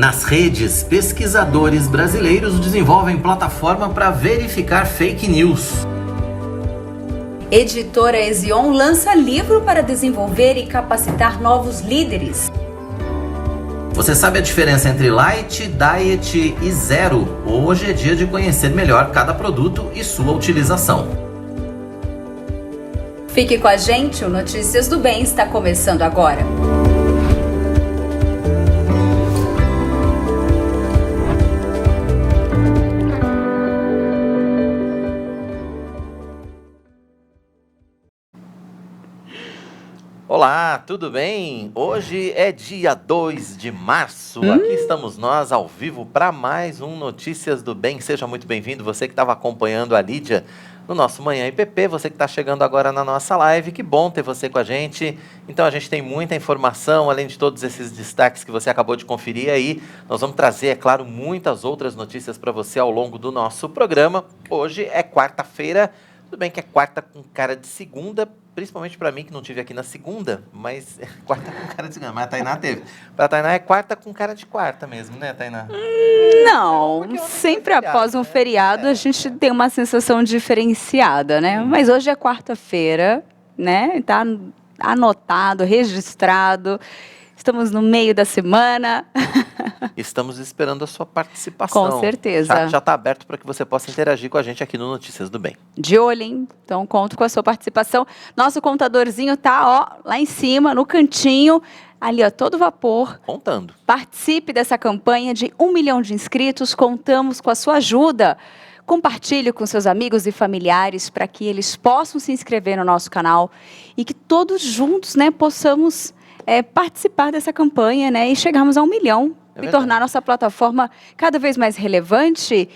Nas redes, pesquisadores brasileiros desenvolvem plataforma para verificar fake news. Editora Ezion lança livro para desenvolver e capacitar novos líderes. Você sabe a diferença entre light, diet e zero? Hoje é dia de conhecer melhor cada produto e sua utilização. Fique com a gente, o Notícias do Bem está começando agora. Olá, tudo bem? Hoje é dia 2 de março, Aqui estamos nós ao vivo para mais um Notícias do Bem. Seja muito bem-vindo, você que estava acompanhando a Lídia no nosso Manhã IPP, você que está chegando agora na nossa live, que bom ter você com a gente. Então a gente tem muita informação, além de todos esses destaques que você acabou de conferir aí, nós vamos trazer, é claro, muitas outras notícias para você ao longo do nosso programa. Hoje é quarta-feira, tudo bem que é quarta com cara de segunda, principalmente para mim que não tive aqui na segunda, mas é quarta com cara de segunda, mas a Tainá teve. Para a Tainá é quarta com cara de quarta mesmo, né, Tainá? Não, sempre após um feriado a gente tem uma sensação diferenciada, né? Mas hoje é quarta-feira, né? Tá anotado, registrado. Estamos no meio da semana. Estamos esperando a sua participação. Com certeza. Já está aberto para que você possa interagir com a gente aqui no Notícias do Bem. De olho, hein? Então conto com a sua participação. Nosso contadorzinho tá, ó, lá em cima, no cantinho, ali, ó, todo vapor. Contando. Participe dessa campanha de 1 milhão de inscritos. Contamos com a sua ajuda. Compartilhe com seus amigos e familiares para que eles possam se inscrever no nosso canal e que todos juntos, né, possamos participar dessa campanha, né, e chegarmos a 1 milhão e tornar nossa plataforma cada vez mais relevante,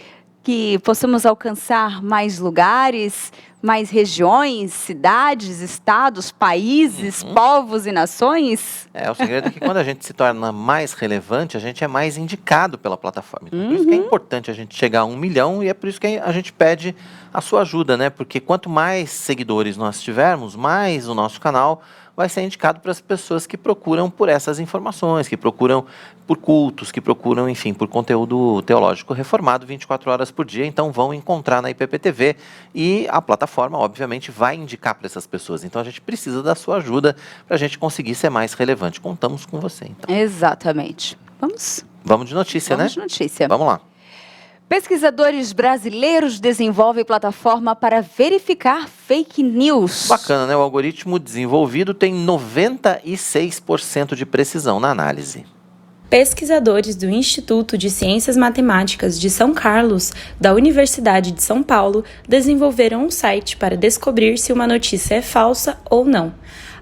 que possamos alcançar mais lugares, mais regiões, cidades, estados, países, povos e nações. O segredo é que quando a gente se torna mais relevante, a gente é mais indicado pela plataforma. Então, por isso que é importante a gente chegar a 1 milhão e é por isso que a gente pede a sua ajuda, né? Porque quanto mais seguidores nós tivermos, mais o nosso canal vai ser indicado para as pessoas que procuram por essas informações, que procuram por cultos, que procuram, enfim, por conteúdo teológico reformado 24 horas por dia. Então vão encontrar na IPP-TV e a plataforma, obviamente, vai indicar para essas pessoas. Então a gente precisa da sua ajuda para a gente conseguir ser mais relevante. Contamos com você, então. Exatamente. Vamos de notícia, né? Vamos de notícia. Vamos lá. Pesquisadores brasileiros desenvolvem plataforma para verificar fake news. Bacana, né? O algoritmo desenvolvido tem 96% de precisão na análise. Pesquisadores do Instituto de Ciências Matemáticas de São Carlos, da Universidade de São Paulo, desenvolveram um site para descobrir se uma notícia é falsa ou não.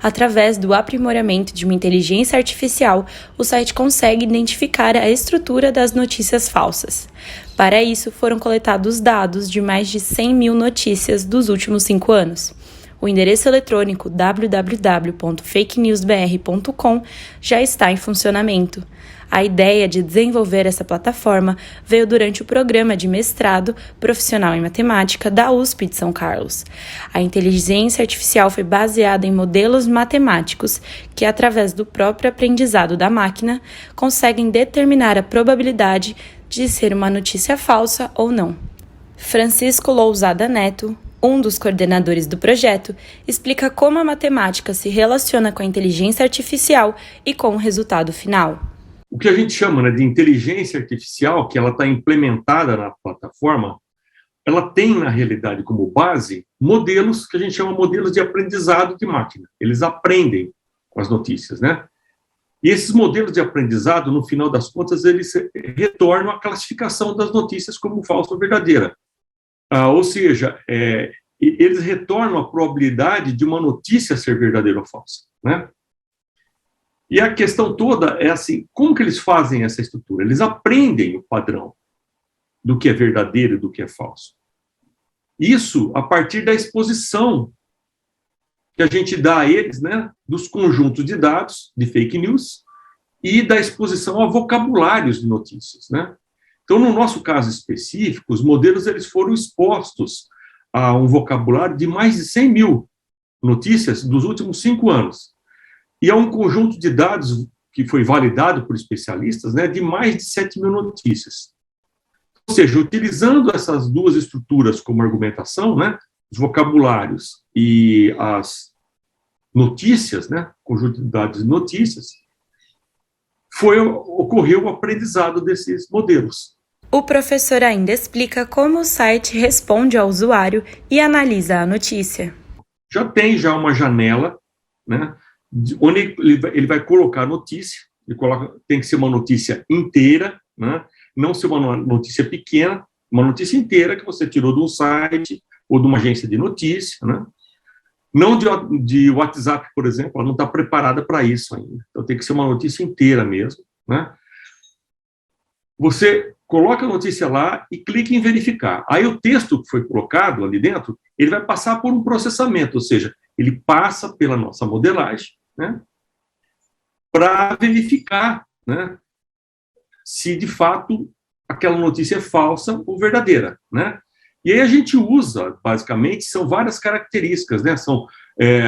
Através do aprimoramento de uma inteligência artificial, o site consegue identificar a estrutura das notícias falsas. Para isso, foram coletados dados de mais de 100 mil notícias dos últimos 5 anos. O endereço eletrônico www.fakenewsbr.com já está em funcionamento. A ideia de desenvolver essa plataforma veio durante o programa de mestrado profissional em matemática da USP de São Carlos. A inteligência artificial foi baseada em modelos matemáticos que, através do próprio aprendizado da máquina, conseguem determinar a probabilidade de ser uma notícia falsa ou não. Francisco Lousada Neto, um dos coordenadores do projeto, explica como a matemática se relaciona com a inteligência artificial e com o resultado final. O que a gente chama, né, de inteligência artificial, que ela está implementada na plataforma, ela tem, na realidade, como base, modelos que a gente chama modelos de aprendizado de máquina. Eles aprendem com as notícias, né? E esses modelos de aprendizado, no final das contas, eles retornam a classificação das notícias como falsa ou verdadeira. Ou seja, eles retornam a probabilidade de uma notícia ser verdadeira ou falsa, né? E a questão toda é assim, como que eles fazem essa estrutura? Eles aprendem o padrão do que é verdadeiro e do que é falso. Isso a partir da exposição que a gente dá a eles, né, dos conjuntos de dados de fake news e da exposição a vocabulários de notícias, né? Então, no nosso caso específico, os modelos eles foram expostos a um vocabulário de mais de 100 mil notícias dos últimos 5 anos. E a um conjunto de dados que foi validado por especialistas, né, de mais de 7 mil notícias. Ou seja, utilizando essas duas estruturas como argumentação, né, os vocabulários e as notícias, né, conjunto de dados e notícias, ocorreu o aprendizado desses modelos. O professor ainda explica como o site responde ao usuário e analisa a notícia. Já tem uma janela, né, onde ele vai colocar a notícia, tem que ser uma notícia inteira, né, não ser uma notícia pequena, uma notícia inteira que você tirou de um site ou de uma agência de notícia, né? Não de WhatsApp, por exemplo, ela não está preparada para isso ainda. Então tem que ser uma notícia inteira mesmo, né? Você coloca a notícia lá e clica em verificar. Aí o texto que foi colocado ali dentro, ele vai passar por um processamento, ou seja, ele passa pela nossa modelagem, né, para verificar, né, se de fato aquela notícia é falsa ou verdadeira, né? E aí a gente usa, basicamente, são várias características, né? São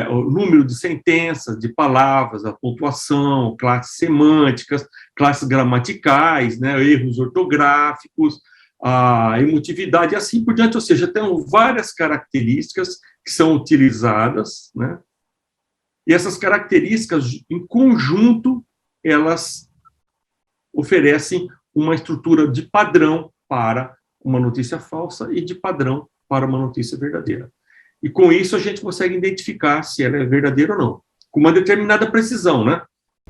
o número de sentenças, de palavras, a pontuação, classes semânticas, classes gramaticais, né? Erros ortográficos, a emotividade e assim por diante. Ou seja, tem várias características que são utilizadas, né? E essas características, em conjunto, elas oferecem uma estrutura de padrão para uma notícia falsa e de padrão para uma notícia verdadeira. E com isso a gente consegue identificar se ela é verdadeira ou não, com uma determinada precisão, né?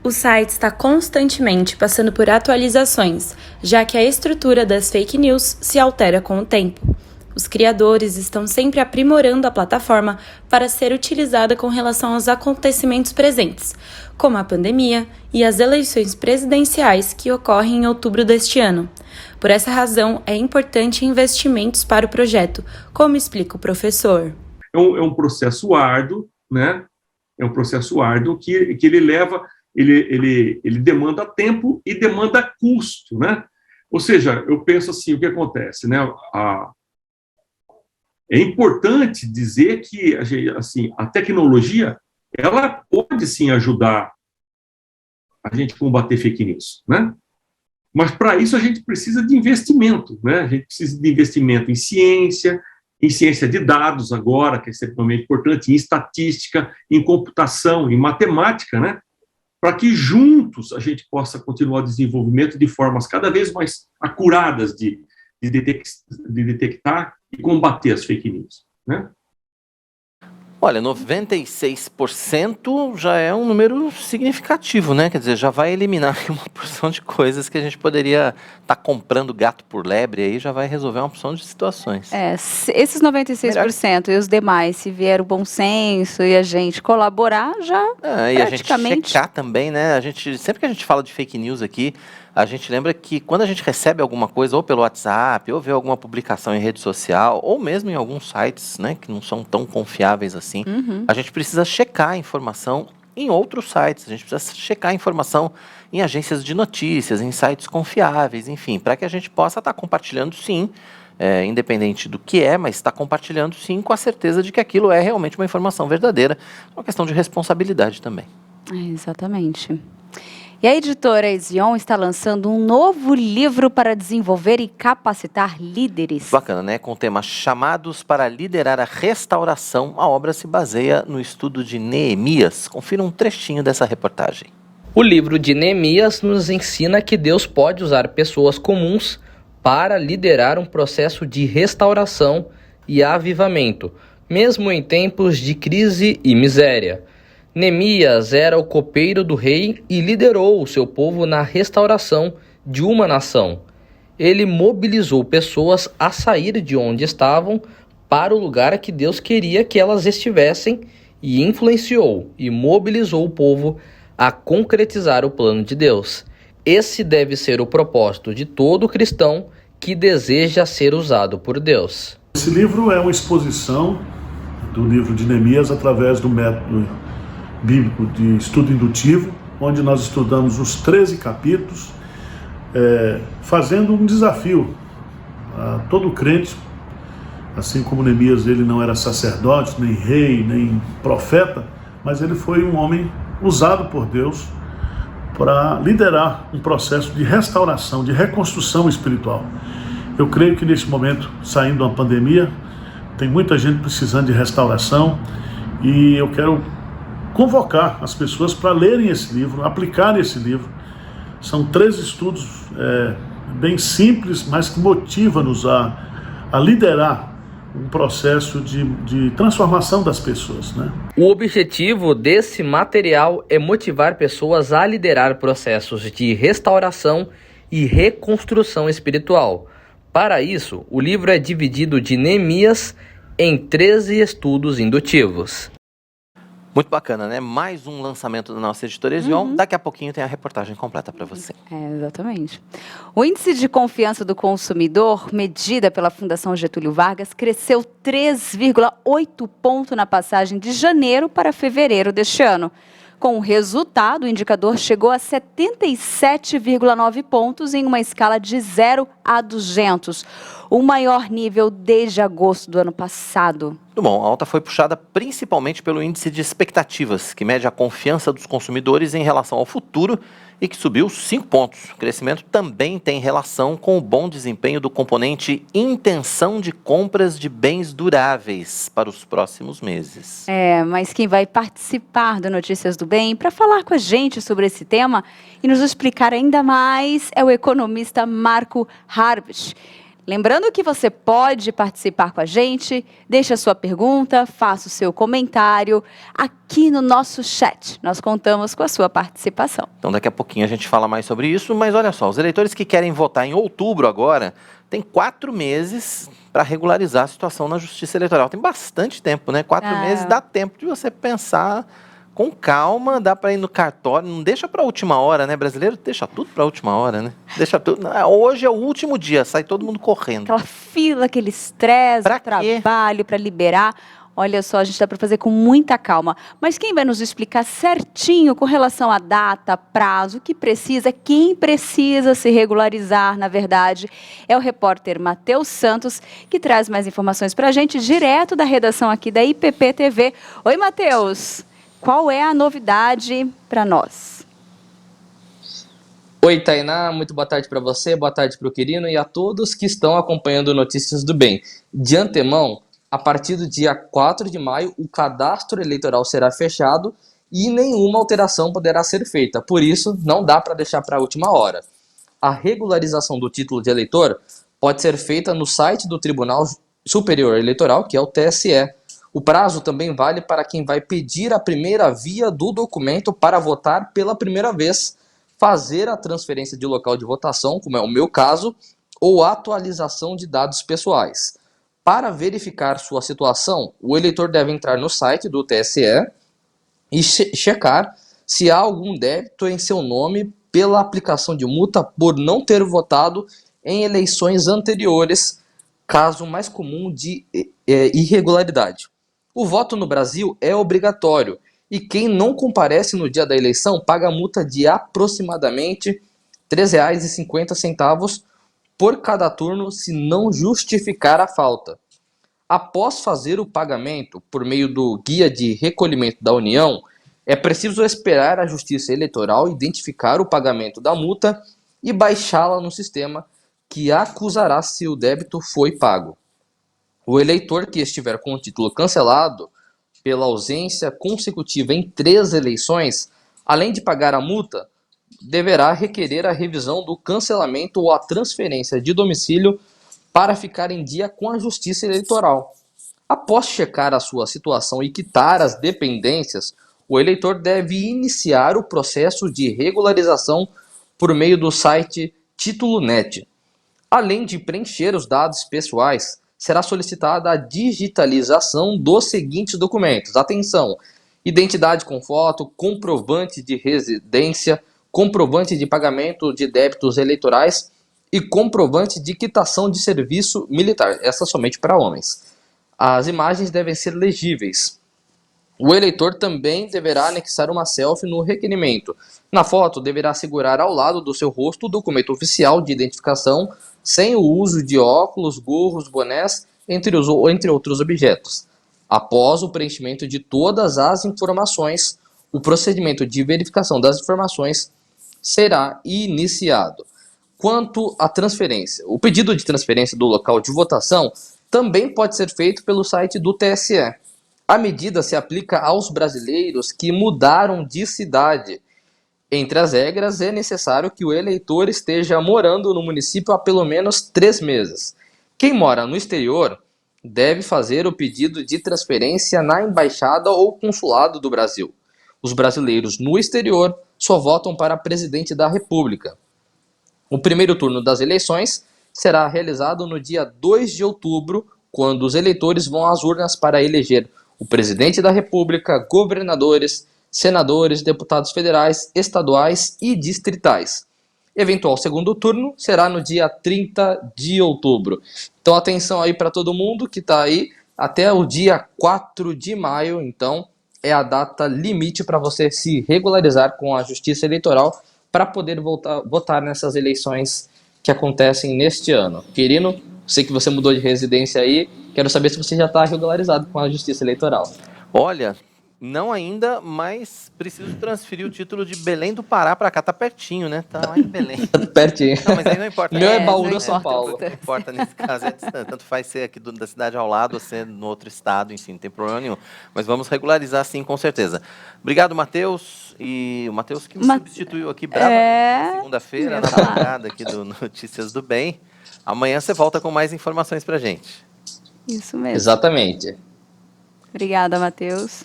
O site está constantemente passando por atualizações, já que a estrutura das fake news se altera com o tempo. Os criadores estão sempre aprimorando a plataforma para ser utilizada com relação aos acontecimentos presentes, como a pandemia e as eleições presidenciais que ocorrem em outubro deste ano. Por essa razão, é importante investimentos para o projeto, como explica o professor. É um processo árduo, né? É um processo árduo que ele leva, ele demanda tempo e demanda custo, né? Ou seja, eu penso assim, o que acontece, né? É importante dizer que assim, a tecnologia, ela pode sim ajudar a gente a combater fake news, né? Mas para isso a gente precisa de investimento, né? A gente precisa de investimento em ciência de dados agora, que é extremamente importante, em estatística, em computação, em matemática, né? Para que juntos a gente possa continuar o desenvolvimento de formas cada vez mais acuradas de detectar e combater as fake news, né? Olha, 96% já é um número significativo, né? Quer dizer, já vai eliminar uma porção de coisas que a gente poderia estar comprando gato por lebre, aí já vai resolver uma porção de situações. Esses 96% e os demais, se vier o bom senso e a gente colaborar, já e a gente checar também, né? Sempre que a gente fala de fake news aqui, a gente lembra que quando a gente recebe alguma coisa, ou pelo WhatsApp, ou vê alguma publicação em rede social, ou mesmo em alguns sites, né, que não são tão confiáveis assim, a gente precisa checar a informação em outros sites, a gente precisa checar a informação em agências de notícias, em sites confiáveis, enfim, para que a gente possa estar compartilhando sim, independente do que mas está compartilhando sim com a certeza de que aquilo é realmente uma informação verdadeira, uma questão de responsabilidade também. Exatamente. E a editora Ezion está lançando um novo livro para desenvolver e capacitar líderes. Bacana, né? Com o tema Chamados para Liderar a Restauração, a obra se baseia no estudo de Neemias. Confira um trechinho dessa reportagem. O livro de Neemias nos ensina que Deus pode usar pessoas comuns para liderar um processo de restauração e avivamento, mesmo em tempos de crise e miséria. Neemias era o copeiro do rei e liderou o seu povo na restauração de uma nação. Ele mobilizou pessoas a sair de onde estavam para o lugar que Deus queria que elas estivessem e influenciou e mobilizou o povo a concretizar o plano de Deus. Esse deve ser o propósito de todo cristão que deseja ser usado por Deus. Esse livro é uma exposição do livro de Neemias através do método bíblico de estudo indutivo, onde nós estudamos os 13 capítulos, fazendo um desafio a todo crente, assim como Neemias, ele não era sacerdote, nem rei, nem profeta, mas ele foi um homem usado por Deus para liderar um processo de restauração, de reconstrução espiritual. Eu creio que nesse momento, saindo da pandemia, tem muita gente precisando de restauração e eu quero convocar as pessoas para lerem esse livro, aplicarem esse livro. São 3 estudos bem simples, mas que motivam-nos a liderar um processo de transformação das pessoas, né? O objetivo desse material é motivar pessoas a liderar processos de restauração e reconstrução espiritual. Para isso, o livro é dividido de Neemias em 13 estudos indutivos. Muito bacana, né? Mais um lançamento da nossa editoria Ezion. Daqui a pouquinho tem a reportagem completa para você. Exatamente. O índice de confiança do consumidor, medida pela Fundação Getúlio Vargas, cresceu 3,8 pontos na passagem de janeiro para fevereiro deste ano. Com o resultado, o indicador chegou a 77,9 pontos em uma escala de 0 a 200, o maior nível desde agosto do ano passado. Muito bom, a alta foi puxada principalmente pelo índice de expectativas, que mede a confiança dos consumidores em relação ao futuro e que subiu 5 pontos. O crescimento também tem relação com o bom desempenho do componente intenção de compras de bens duráveis para os próximos meses. Mas quem vai participar do Notícias do Bem para falar com a gente sobre esse tema e nos explicar ainda mais é o economista Marco Harbich. Lembrando que você pode participar com a gente, deixe a sua pergunta, faça o seu comentário aqui no nosso chat. Nós contamos com a sua participação. Então daqui a pouquinho a gente fala mais sobre isso, mas olha só, os eleitores que querem votar em outubro agora, têm 4 meses para regularizar a situação na Justiça Eleitoral. Tem bastante tempo, né? 4 meses dá tempo de você pensar com calma, dá para ir no cartório, não deixa para a última hora, né? Brasileiro deixa tudo para a última hora, né? Deixa tudo. Hoje é o último dia, sai todo mundo correndo. Aquela fila, aquele estresse, trabalho para liberar. Olha só, a gente dá para fazer com muita calma. Mas quem vai nos explicar certinho com relação à data, prazo, o que precisa, quem precisa se regularizar, na verdade, é o repórter Matheus Santos, que traz mais informações para a gente, direto da redação aqui da IPP TV. Oi, Matheus! Qual é a novidade para nós? Oi, Tainá, muito boa tarde para você, boa tarde para o Quirino e a todos que estão acompanhando Notícias do Bem. De antemão, a partir do dia 4 de maio, o cadastro eleitoral será fechado e nenhuma alteração poderá ser feita. Por isso, não dá para deixar para a última hora. A regularização do título de eleitor pode ser feita no site do Tribunal Superior Eleitoral, que é o TSE. O prazo também vale para quem vai pedir a primeira via do documento para votar pela primeira vez, fazer a transferência de local de votação, como é o meu caso, ou atualização de dados pessoais. Para verificar sua situação, o eleitor deve entrar no site do TSE e checar se há algum débito em seu nome pela aplicação de multa por não ter votado em eleições anteriores, caso mais comum de irregularidade. O voto no Brasil é obrigatório e quem não comparece no dia da eleição paga multa de aproximadamente R$ 3,50 por cada turno se não justificar a falta. Após fazer o pagamento por meio do Guia de Recolhimento da União, é preciso esperar a Justiça Eleitoral identificar o pagamento da multa e baixá-la no sistema que acusará se o débito foi pago. O eleitor que estiver com o título cancelado pela ausência consecutiva em 3 eleições, além de pagar a multa, deverá requerer a revisão do cancelamento ou a transferência de domicílio para ficar em dia com a Justiça Eleitoral. Após checar a sua situação e quitar as dependências, o eleitor deve iniciar o processo de regularização por meio do site TítuloNet. Além de preencher os dados pessoais, será solicitada a digitalização dos seguintes documentos. Atenção! Identidade com foto, comprovante de residência, comprovante de pagamento de débitos eleitorais e comprovante de quitação de serviço militar. Essa somente para homens. As imagens devem ser legíveis. O eleitor também deverá anexar uma selfie no requerimento. Na foto, deverá segurar ao lado do seu rosto o documento oficial de identificação, sem o uso de óculos, gorros, bonés, entre outros objetos. Após o preenchimento de todas as informações, o procedimento de verificação das informações será iniciado. Quanto à transferência, o pedido de transferência do local de votação também pode ser feito pelo site do TSE. A medida se aplica aos brasileiros que mudaram de cidade. Entre as regras, é necessário que o eleitor esteja morando no município há pelo menos 3 meses. Quem mora no exterior deve fazer o pedido de transferência na embaixada ou consulado do Brasil. Os brasileiros no exterior só votam para presidente da República. O primeiro turno das eleições será realizado no dia 2 de outubro, quando os eleitores vão às urnas para eleger o presidente da República, governadores, senadores, deputados federais, estaduais e distritais. Eventual segundo turno será no dia 30 de outubro. Então atenção aí para todo mundo que está aí até o dia 4 de maio, então é a data limite para você se regularizar com a Justiça Eleitoral para poder votar nessas eleições que acontecem neste ano. Quirino, sei que você mudou de residência aí, quero saber se você já está regularizado com a Justiça Eleitoral. Olha, não ainda, mas preciso transferir o título de Belém do Pará para cá. Tá pertinho, né? Tá lá em Belém. Pertinho. Não, mas aí não importa. Meu é Não Bauru, importa, São Paulo. Não importa, nesse caso é distante. Tanto faz ser aqui da cidade ao lado ou ser no outro estado, enfim, não tem problema nenhum. Mas vamos regularizar sim, com certeza. Obrigado, Matheus. E o Matheus que me substituiu aqui bravamente na segunda-feira, na bancada aqui do Notícias do Bem. Amanhã você volta com mais informações pra gente. Isso mesmo. Exatamente. Obrigada, Matheus.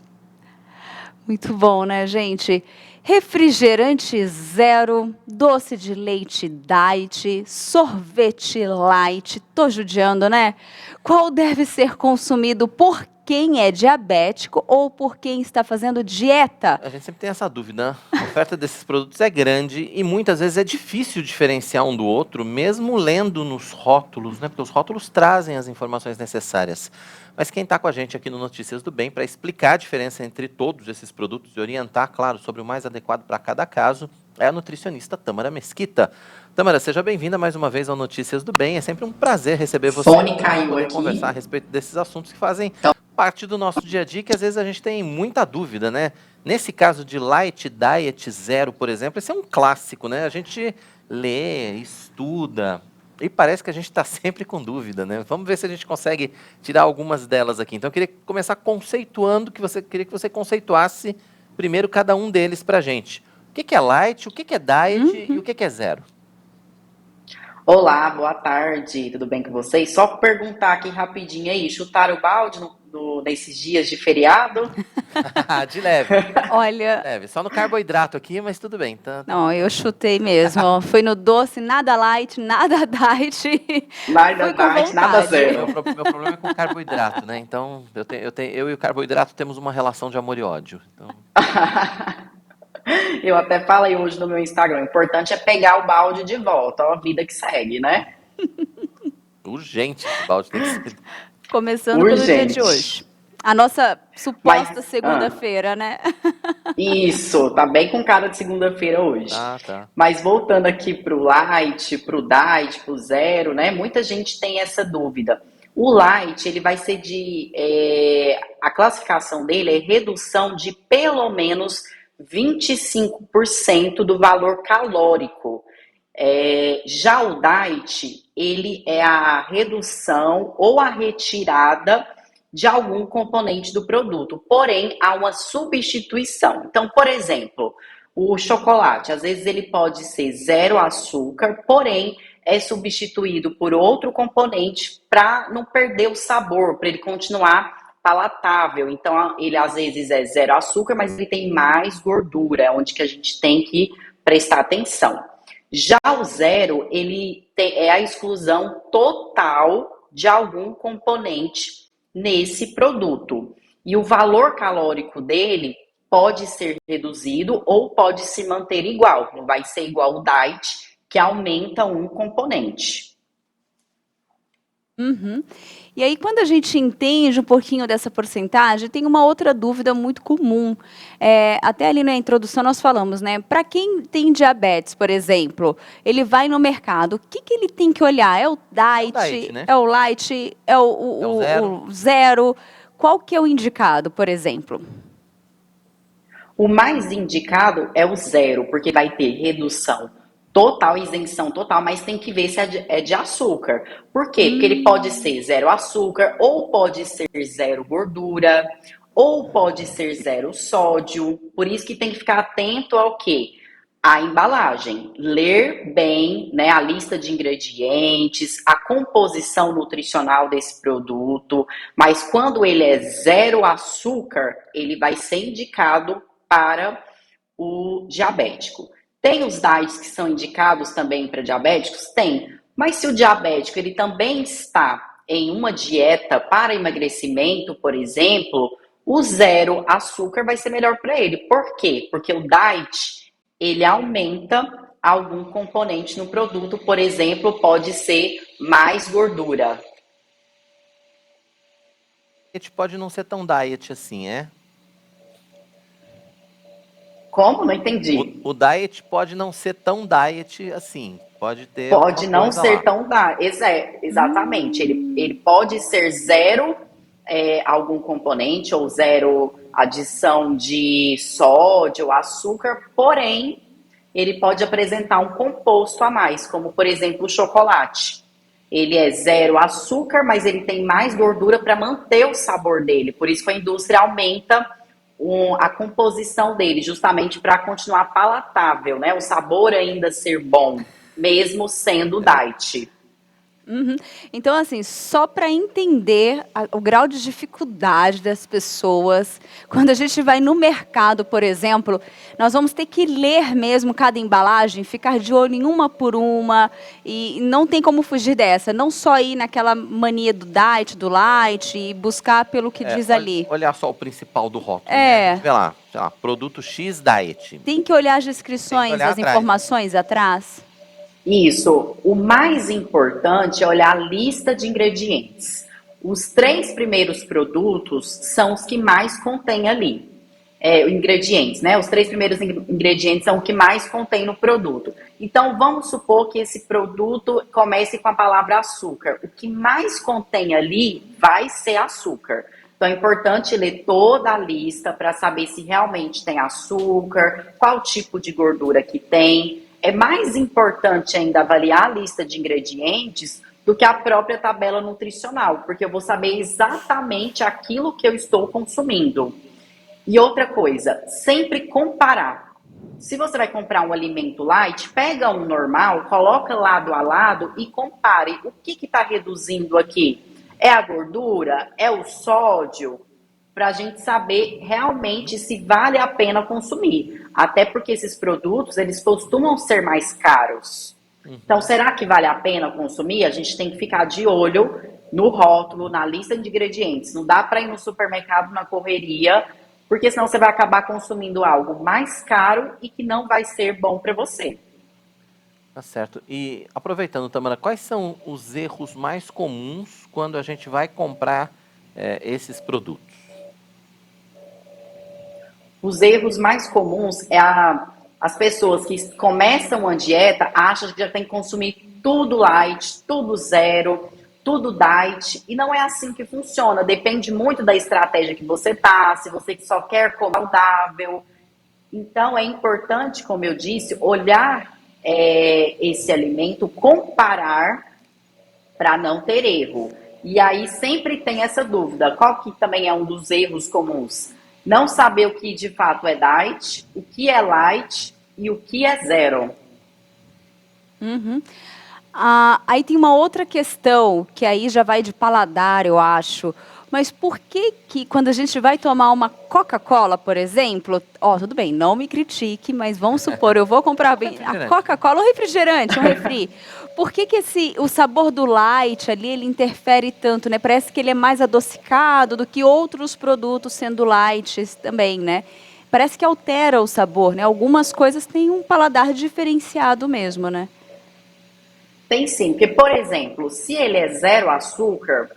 Muito bom, né, gente? Refrigerante zero, doce de leite diet, sorvete light, tô judiando, né? Qual deve ser consumido por quem é diabético ou por quem está fazendo dieta? A gente sempre tem essa dúvida. A oferta desses produtos é grande e muitas vezes é difícil diferenciar um do outro, mesmo lendo nos rótulos, né? Porque os rótulos trazem as informações necessárias. Mas quem está com a gente aqui no Notícias do Bem para explicar a diferença entre todos esses produtos e orientar, claro, sobre o mais adequado para cada caso, é a nutricionista Tâmara Mesquita. Tâmara, seja bem-vinda mais uma vez ao Notícias do Bem. É sempre um prazer receber você para poder conversar a respeito desses assuntos que fazem parte do nosso dia a dia, que às vezes a gente tem muita dúvida, né? Nesse caso de Light Diet Zero, por exemplo, esse é um clássico, né? A gente lê, estuda e parece que a gente está sempre com dúvida, né? Vamos ver se a gente consegue tirar algumas delas aqui. Então, eu queria começar conceituando, queria que você conceituasse primeiro cada um deles para a gente. O que é Light, o que é Diet e o que é Zero? Olá, boa tarde, tudo bem com vocês? Só perguntar aqui rapidinho aí, chutaram o balde nesses dias de feriado? De leve. Olha... Leve. Só no carboidrato aqui, mas tudo bem. Tá. Não, eu chutei mesmo. Fui no doce, nada light, nada diet. Nada diet, nada zero. Meu problema é com carboidrato, né? Então, eu e o carboidrato temos uma relação de amor e ódio. Então... Eu até falei hoje no meu Instagram, o importante é pegar o balde de volta, ó, a vida que segue, né? Urgente, o balde tem que ser. Começando pelo dia de hoje. A nossa suposta segunda-feira, né? Isso, tá bem com cara de segunda-feira hoje. Tá. Mas voltando aqui pro light, pro diet, pro zero, né? Muita gente tem essa dúvida. O light, ele vai ser a classificação dele é redução de pelo menos 25% do valor calórico. Já o diet, ele é a redução ou a retirada de algum componente do produto, porém há uma substituição. Então, por exemplo, o chocolate, às vezes ele pode ser zero açúcar, porém é substituído por outro componente para não perder o sabor, para ele continuar palatável. Então, ele às vezes é zero açúcar, mas ele tem mais gordura, é onde que a gente tem que prestar atenção. Já o zero, é a exclusão total de algum componente nesse produto. E o valor calórico dele pode ser reduzido ou pode se manter igual. Não vai ser igual o diet, que aumenta um componente. Uhum. E aí, quando a gente entende um pouquinho dessa porcentagem, tem uma outra dúvida muito comum. Até ali na introdução nós falamos, né? Para quem tem diabetes, por exemplo, ele vai no mercado, o que ele tem que olhar? É o diet, né? É o light, é o zero? Qual que é o indicado, por exemplo? O mais indicado é o zero, porque vai ter redução total, isenção total, mas tem que ver se é de açúcar. Por quê? Porque ele pode ser zero açúcar, ou pode ser zero gordura, ou pode ser zero sódio. Por isso que tem que ficar atento ao quê? A embalagem, ler bem, né, a lista de ingredientes, a composição nutricional desse produto, mas quando ele é zero açúcar, ele vai ser indicado para o diabético. Tem os diets que são indicados também para diabéticos? Tem, mas se o diabético ele também está em uma dieta para emagrecimento, por exemplo, o zero açúcar vai ser melhor para ele. Por quê? Porque o diet ele aumenta algum componente no produto, por exemplo, pode ser mais gordura. Diet pode não ser tão diet assim, é? Como? Não entendi. O diet pode não ser tão diet assim. Pode ter. Pode alguma não coisa ser lá. tão exatamente. Ele pode ser zero algum componente ou zero adição de sódio, açúcar, porém ele pode apresentar um composto a mais, como por exemplo o chocolate. Ele é zero açúcar, mas ele tem mais gordura para manter o sabor dele. Por isso que a indústria aumenta a composição dele, justamente para continuar palatável, né? O sabor ainda ser bom, mesmo sendo diet. Uhum. Então, assim, só para entender o grau de dificuldade das pessoas, quando a gente vai no mercado, por exemplo, nós vamos ter que ler mesmo cada embalagem, ficar de olho em uma por uma, e não tem como fugir dessa. Não só ir naquela mania do diet, do light, e buscar pelo que diz ali. Olhar só o principal do rótulo. É. Né? Vê lá, sei lá, produto X diet. Tem que olhar as descrições, olhar as atrás. informações atrás. Isso. O mais importante é olhar a lista de ingredientes. Os 3 primeiros produtos são os que mais contém ali. Ingredientes, né? Os 3 primeiros ingredientes são o que mais contém no produto. Então, vamos supor que esse produto comece com a palavra açúcar. O que mais contém ali vai ser açúcar. Então, é importante ler toda a lista para saber se realmente tem açúcar, qual tipo de gordura que tem. É mais importante ainda avaliar a lista de ingredientes do que a própria tabela nutricional, porque eu vou saber exatamente aquilo que eu estou consumindo. E outra coisa, sempre comparar. Se você vai comprar um alimento light, pega um normal, coloca lado a lado e compare. O que está reduzindo aqui? É a gordura? É o sódio? Para a gente saber realmente se vale a pena consumir. Até porque esses produtos, eles costumam ser mais caros. Então, será que vale a pena consumir? A gente tem que ficar de olho no rótulo, na lista de ingredientes. Não dá para ir no supermercado na correria, porque senão você vai acabar consumindo algo mais caro e que não vai ser bom para você. Tá certo. E aproveitando, Tamara, quais são os erros mais comuns quando a gente vai comprar esses produtos? Os erros mais comuns é as pessoas que começam a dieta acham que já tem que consumir tudo light, tudo zero, tudo diet, e não é assim que funciona. Depende muito da estratégia que você tá, se você só quer comer saudável. Então é importante, como eu disse, olhar esse alimento, comparar para não ter erro. E aí sempre tem essa dúvida, qual que também é um dos erros comuns? Não saber o que de fato é diet, o que é light e o que é zero. Uhum. Aí tem uma outra questão, que aí já vai de paladar, eu acho. Mas por que quando a gente vai tomar uma Coca-Cola, por exemplo, tudo bem, não me critique, mas vamos supor, eu vou comprar a Coca-Cola, um refrigerante, um refri. Por que o sabor do light ali, ele interfere tanto, né? Parece que ele é mais adocicado do que outros produtos sendo light também, né? Parece que altera o sabor, né? Algumas coisas têm um paladar diferenciado mesmo, né? Tem sim, porque, por exemplo, se ele é zero açúcar,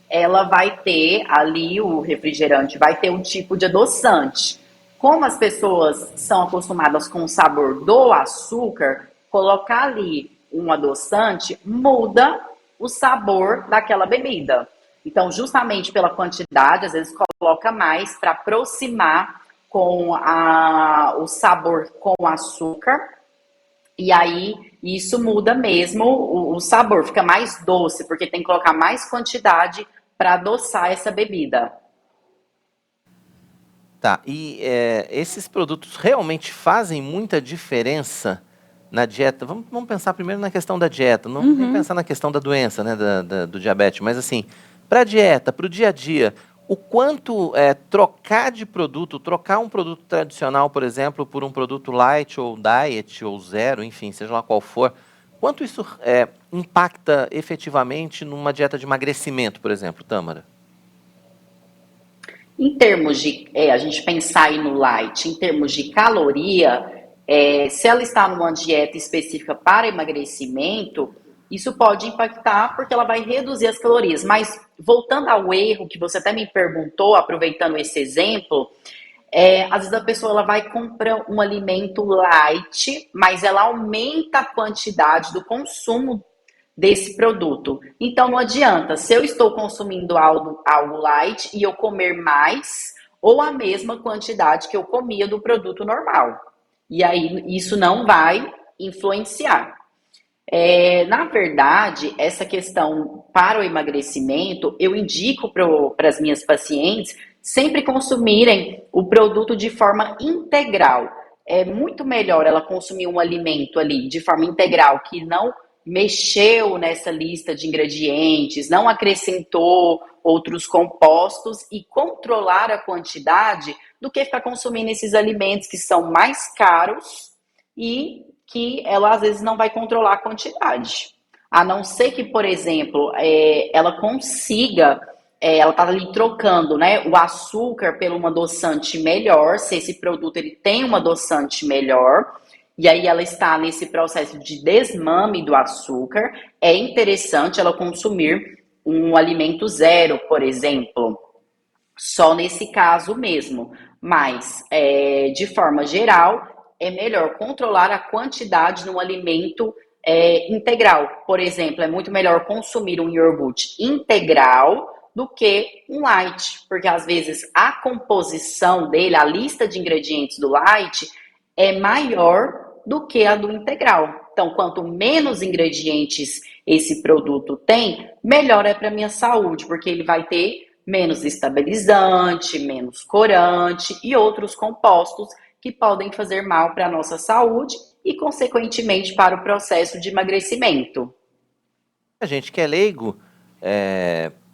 ela vai ter ali, o refrigerante vai ter um tipo de adoçante. Como as pessoas são acostumadas com o sabor do açúcar, colocar ali um adoçante muda o sabor daquela bebida. Então, justamente pela quantidade, às vezes coloca mais para aproximar com o sabor com açúcar. E aí, isso muda mesmo o sabor, fica mais doce, porque tem que colocar mais quantidade para adoçar essa bebida. Tá, e esses produtos realmente fazem muita diferença na dieta? Vamos pensar primeiro na questão da dieta, não nem pensar na questão da doença, né, do diabetes, mas assim, para a dieta, para o dia a dia, o quanto trocar de produto, trocar um produto tradicional, por exemplo, por um produto light ou diet ou zero, enfim, seja lá qual for, quanto isso impacta efetivamente numa dieta de emagrecimento, por exemplo, Tâmara? Em termos de, a gente pensar aí no light, em termos de caloria, se ela está numa dieta específica para emagrecimento, isso pode impactar porque ela vai reduzir as calorias. Mas voltando ao erro que você até me perguntou, aproveitando esse exemplo, às vezes a pessoa ela vai comprar um alimento light, mas ela aumenta a quantidade do consumo desse produto. Então não adianta, se eu estou consumindo algo light e eu comer mais ou a mesma quantidade que eu comia do produto normal. E aí isso não vai influenciar. Na verdade, essa questão para o emagrecimento, eu indico para as minhas pacientes sempre consumirem o produto de forma integral. É muito melhor ela consumir um alimento ali de forma integral que não mexeu nessa lista de ingredientes, não acrescentou outros compostos e controlar a quantidade do que ficar consumindo esses alimentos que são mais caros e que ela às vezes não vai controlar a quantidade. A não ser que, por exemplo, ela consiga, ela está ali trocando, né, o açúcar pelo um adoçante melhor, se esse produto ele tem um adoçante melhor, e aí ela está nesse processo de desmame do açúcar, é interessante ela consumir um alimento zero, por exemplo, só nesse caso mesmo. Mas, de forma geral, é melhor controlar a quantidade no alimento integral. Por exemplo, é muito melhor consumir um iogurte integral do que um light, porque às vezes a composição dele, a lista de ingredientes do light é maior do que a do integral. Então, quanto menos ingredientes esse produto tem, melhor é para a minha saúde, porque ele vai ter menos estabilizante, menos corante e outros compostos que podem fazer mal para a nossa saúde e, consequentemente, para o processo de emagrecimento. A gente que é leigo,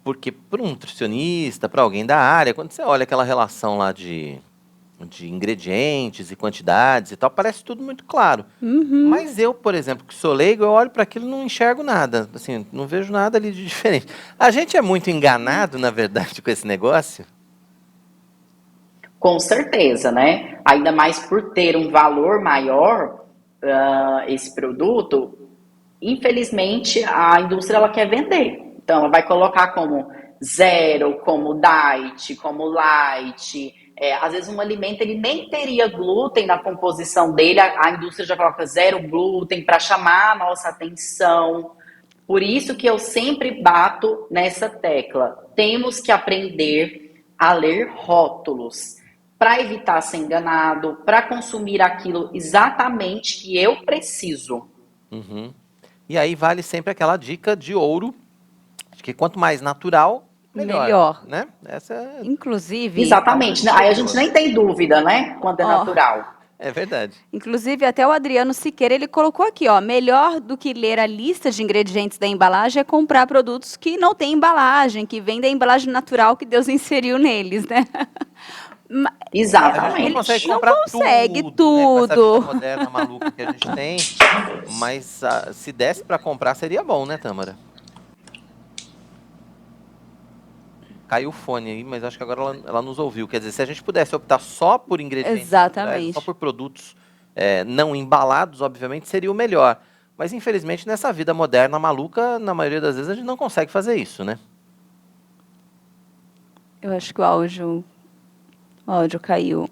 porque para um nutricionista, para alguém da área, quando você olha aquela relação lá de ingredientes e quantidades e tal, parece tudo muito claro. Mas eu, por exemplo, que sou leigo, eu olho para aquilo e não enxergo nada, assim, não vejo nada ali de diferente. A gente é muito enganado, na verdade, com esse negócio? Com certeza, né? Ainda mais por ter um valor maior, esse produto, infelizmente, a indústria ela quer vender. Então, ela vai colocar como zero, como diet, como light. Às vezes um alimento ele nem teria glúten na composição dele, a indústria já coloca zero glúten para chamar a nossa atenção. Por isso que eu sempre bato nessa tecla. Temos que aprender a ler rótulos para evitar ser enganado, para consumir aquilo exatamente que eu preciso. E aí vale sempre aquela dica de ouro, de que quanto mais natural, melhor. Né? Essa Inclusive... Exatamente. Aí a gente nem tem dúvida, né? Quando é natural. É verdade. Inclusive, até o Adriano Siqueira, ele colocou aqui, ó, melhor do que ler a lista de ingredientes da embalagem é comprar produtos que não têm embalagem, que vêm da embalagem natural que Deus inseriu neles, né? Exatamente. A gente não consegue comprar tudo. Né, com essa vida moderna maluca que a gente tem, mas se desse para comprar seria bom, né, Tâmara? Caiu o fone aí, mas acho que agora ela nos ouviu. Quer dizer, se a gente pudesse optar só por ingredientes naturais, só por produtos não embalados, obviamente, seria o melhor. Mas, infelizmente, nessa vida moderna maluca, na maioria das vezes, a gente não consegue fazer isso, né? Eu acho que o áudio caiu.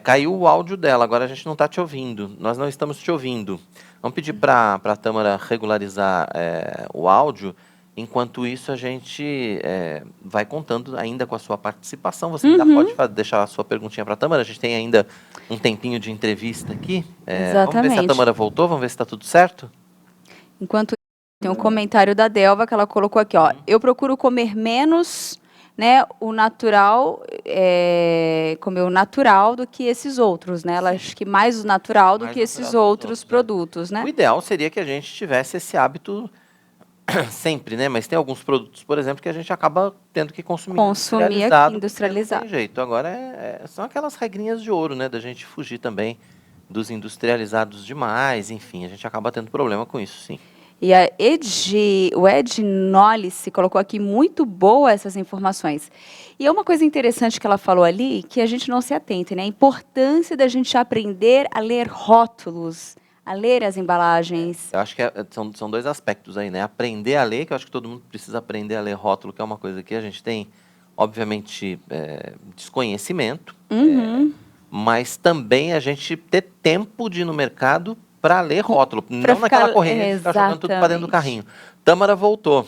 Caiu o áudio dela, agora a gente não está te ouvindo. Nós não estamos te ouvindo. Vamos pedir para a Tâmara regularizar o áudio. Enquanto isso, a gente vai contando ainda com a sua participação. Você ainda pode deixar a sua perguntinha para a Tâmara. A gente tem ainda um tempinho de entrevista aqui. Vamos ver se a Tâmara voltou, vamos ver se está tudo certo. Enquanto tem um comentário da Delva que ela colocou aqui, ó. Eu procuro comer menos, né, o natural, comer o natural do que esses outros, né? Ela acha que mais o natural do que esses outros produtos, né? O ideal seria que a gente tivesse esse hábito sempre, né? Mas tem alguns produtos, por exemplo, que a gente acaba tendo que consumir industrializado. Não tem jeito. Agora são aquelas regrinhas de ouro, né? Da gente fugir também dos industrializados demais, enfim, a gente acaba tendo problema com isso, sim. E o Ed Nollis colocou aqui muito boa essas informações. E é uma coisa interessante que ela falou ali, que a gente não se atenta, né? A importância da gente aprender a ler rótulos, a ler as embalagens. Eu acho que são dois aspectos aí, né? Aprender a ler, que eu acho que todo mundo precisa aprender a ler rótulo, que é uma coisa que a gente tem, obviamente, desconhecimento, mas também a gente ter tempo de ir no mercado para ler rótulo, não naquela corrente de ficar jogando tudo para dentro do carrinho. Tâmara voltou.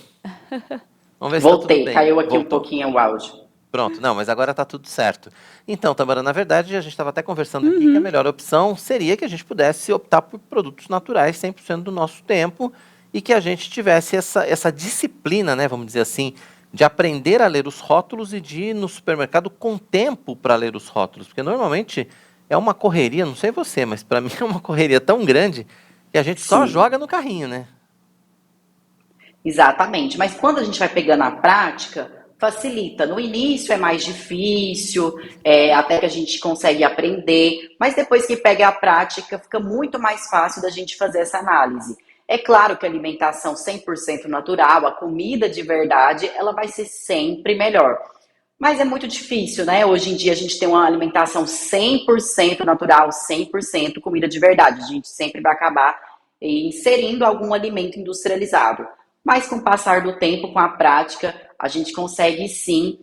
Vamos ver se tá tudo bem. Caiu aqui um pouquinho o áudio. Pronto, não, mas agora está tudo certo. Então, Tâmara, na verdade, a gente estava até conversando aqui que a melhor opção seria que a gente pudesse optar por produtos naturais 100% do nosso tempo e que a gente tivesse essa disciplina, né, vamos dizer assim, de aprender a ler os rótulos e de ir no supermercado com tempo para ler os rótulos, porque normalmente é uma correria, não sei você, mas para mim é uma correria tão grande que a gente só joga no carrinho, né? Exatamente, mas quando a gente vai pegando a prática, facilita. No início é mais difícil, até que a gente consegue aprender, mas depois que pega a prática, fica muito mais fácil da gente fazer essa análise. É claro que a alimentação 100% natural, a comida de verdade, ela vai ser sempre melhor. Mas é muito difícil, né? Hoje em dia a gente tem uma alimentação 100% natural, 100% comida de verdade. A gente sempre vai acabar inserindo algum alimento industrializado. Mas com o passar do tempo, com a prática, a gente consegue sim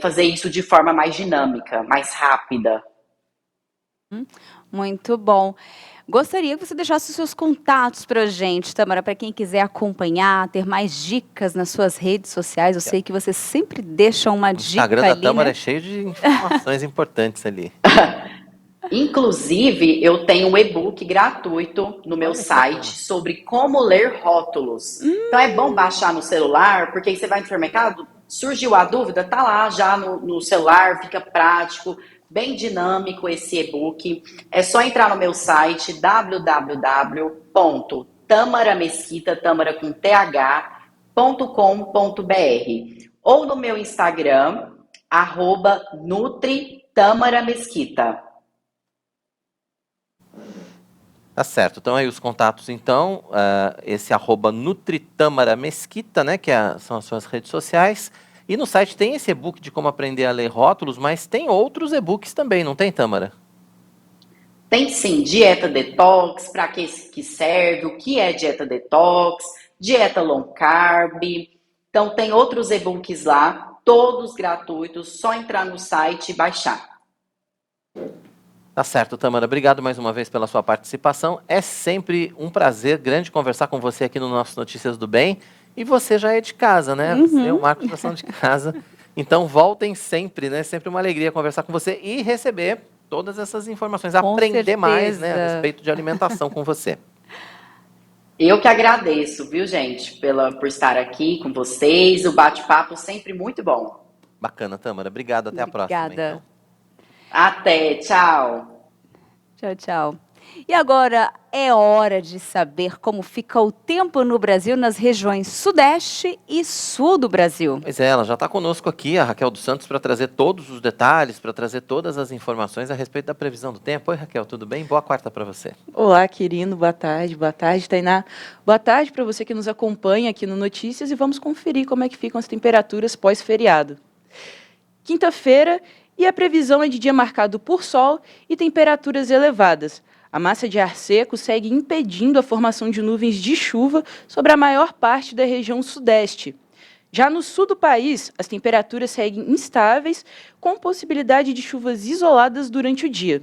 fazer isso de forma mais dinâmica, mais rápida. Muito bom. Gostaria que você deixasse os seus contatos para a gente, Tâmara, para quem quiser acompanhar, ter mais dicas nas suas redes sociais. Eu sei que você sempre deixa uma dica ali, O Instagram da Tâmara é cheio de informações importantes ali. Inclusive, eu tenho um e-book gratuito no meu site sobre como ler rótulos. Então é bom baixar no celular, porque aí você vai no supermercado, surgiu a dúvida, tá lá já no celular, fica prático, bem dinâmico esse e-book. É só entrar no meu site www.tamaramesquita, Tâmara com th.com.br ou no meu Instagram, @NutriTamaraMesquita. Tá certo. Então aí os contatos, então, esse @NutriTamaraMesquita, né, que são as suas redes sociais. E no site tem esse e-book de como aprender a ler rótulos, mas tem outros e-books também, não tem, Tâmara? Tem sim, dieta detox, para que serve, o que é dieta detox, dieta low carb. Então tem outros e-books lá, todos gratuitos, só entrar no site e baixar. Tá certo, Tâmara. Obrigado mais uma vez pela sua participação. É sempre um prazer grande conversar com você aqui no nosso Notícias do Bem. E você já é de casa, né? Você é o Marcos da Ação de Casa. Então voltem sempre, né? Sempre uma alegria conversar com você e receber todas essas informações. Com aprender certeza. mais, né, a respeito de alimentação com você. Eu que agradeço, viu, gente, por estar aqui com vocês. O bate-papo sempre muito bom. Bacana, Tâmara. Obrigado. Até a próxima. Obrigada. Então. Até, tchau. Tchau, tchau. E agora é hora de saber como fica o tempo no Brasil, nas regiões Sudeste e Sul do Brasil. Pois é, ela já está conosco aqui, a Raquel dos Santos, para trazer todos os detalhes, para trazer todas as informações a respeito da previsão do tempo. Oi, Raquel, tudo bem? Boa quarta para você. Olá, querido, boa tarde, Tainá. Boa tarde para você que nos acompanha aqui no Notícias e vamos conferir como é que ficam as temperaturas pós-feriado. Quinta-feira, e a previsão é de dia marcado por sol e temperaturas elevadas. A massa de ar seco segue impedindo a formação de nuvens de chuva sobre a maior parte da região sudeste. Já no sul do país, as temperaturas seguem instáveis, com possibilidade de chuvas isoladas durante o dia.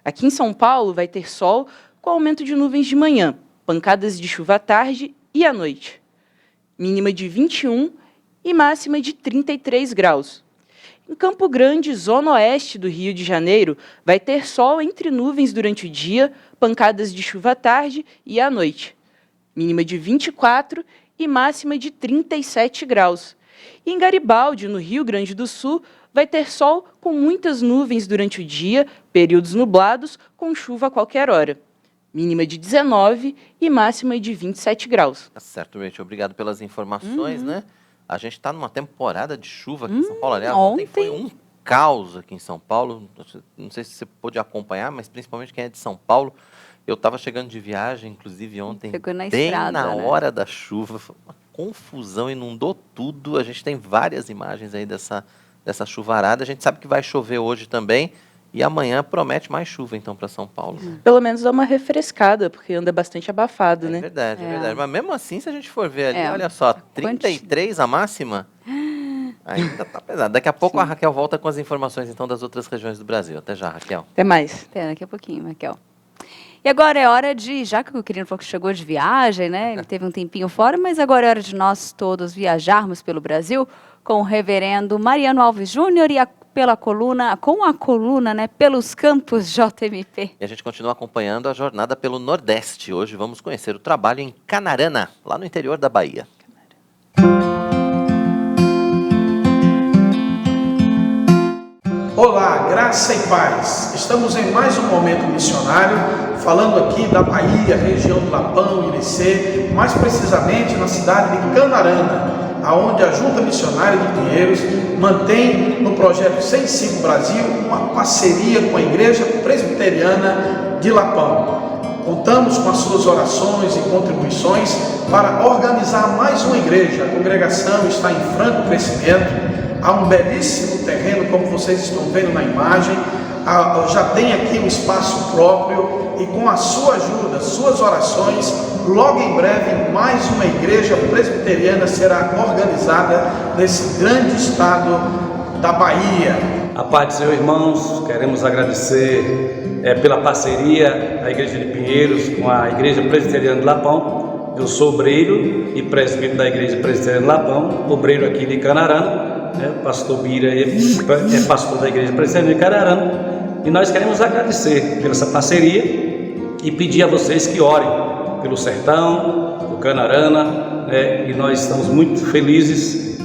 Aqui em São Paulo vai ter sol com aumento de nuvens de manhã, pancadas de chuva à tarde e à noite. mínima de 21 e máxima de 33 graus. Em Campo Grande, zona oeste do Rio de Janeiro, vai ter sol entre nuvens durante o dia, pancadas de chuva à tarde e à noite. Mínima de 24 e máxima de 37 graus. E em Garibaldi, no Rio Grande do Sul, vai ter sol com muitas nuvens durante o dia, períodos nublados, com chuva a qualquer hora. Mínima de 19 e máxima de 27 graus. Tá certo, Rachel. Obrigado pelas informações, né? A gente está numa temporada de chuva aqui em São Paulo. Aliás, ontem foi um caos aqui em São Paulo. Não sei se você pôde acompanhar, mas principalmente quem é de São Paulo. Eu estava chegando de viagem, inclusive ontem, bem na hora da chuva. Foi uma confusão, inundou tudo. A gente tem várias imagens aí dessa chuvarada. A gente sabe que vai chover hoje também. E amanhã promete mais chuva, então, para São Paulo. Pelo menos dá uma refrescada, porque anda bastante abafado, né? É verdade. Mas mesmo assim, se a gente for ver ali, olha só, 33 a máxima, ainda tá pesado. Daqui a pouco a Raquel volta com as informações, então, das outras regiões do Brasil. Até já, Raquel. Até mais. Até daqui a pouquinho, Raquel. E agora é hora de, já que o Quirino falou que chegou de viagem, né? Ele teve um tempinho fora, mas agora é hora de nós todos viajarmos pelo Brasil com o reverendo Mariano Alves Júnior e com a coluna, né, pelos campos JMP. E a gente continua acompanhando a jornada pelo Nordeste. Hoje vamos conhecer o trabalho em Canarana, lá no interior da Bahia. Olá, graça e paz. Estamos em mais um momento missionário, falando aqui da Bahia, região do Lapão, Irecê, mais precisamente na cidade de Canarana, aonde a Junta Missionária de Pinheiros mantém no projeto 105 Brasil uma parceria com a Igreja Presbiteriana de Lapão. Contamos com as suas orações e contribuições para organizar mais uma igreja. A congregação está em franco crescimento. Há um belíssimo terreno, como vocês estão vendo na imagem. Já tem aqui um espaço próprio e com a sua ajuda, suas orações, logo em breve mais uma igreja presbiteriana será organizada nesse grande estado da Bahia. A paz do Senhor, irmãos, queremos agradecer pela parceria da Igreja de Pinheiros com a Igreja Presbiteriana de Lapão. Eu sou obreiro e presbítero da Igreja Presbiteriana de Lapão, obreiro aqui de Canarana. O pastor Bira é pastor da Igreja Presbiteriana de Canarana. E nós queremos agradecer pela essa parceria e pedir a vocês que orem pelo sertão, pelo Canarana, e nós estamos muito felizes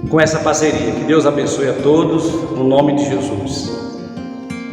com essa parceria. Que Deus abençoe a todos, no nome de Jesus.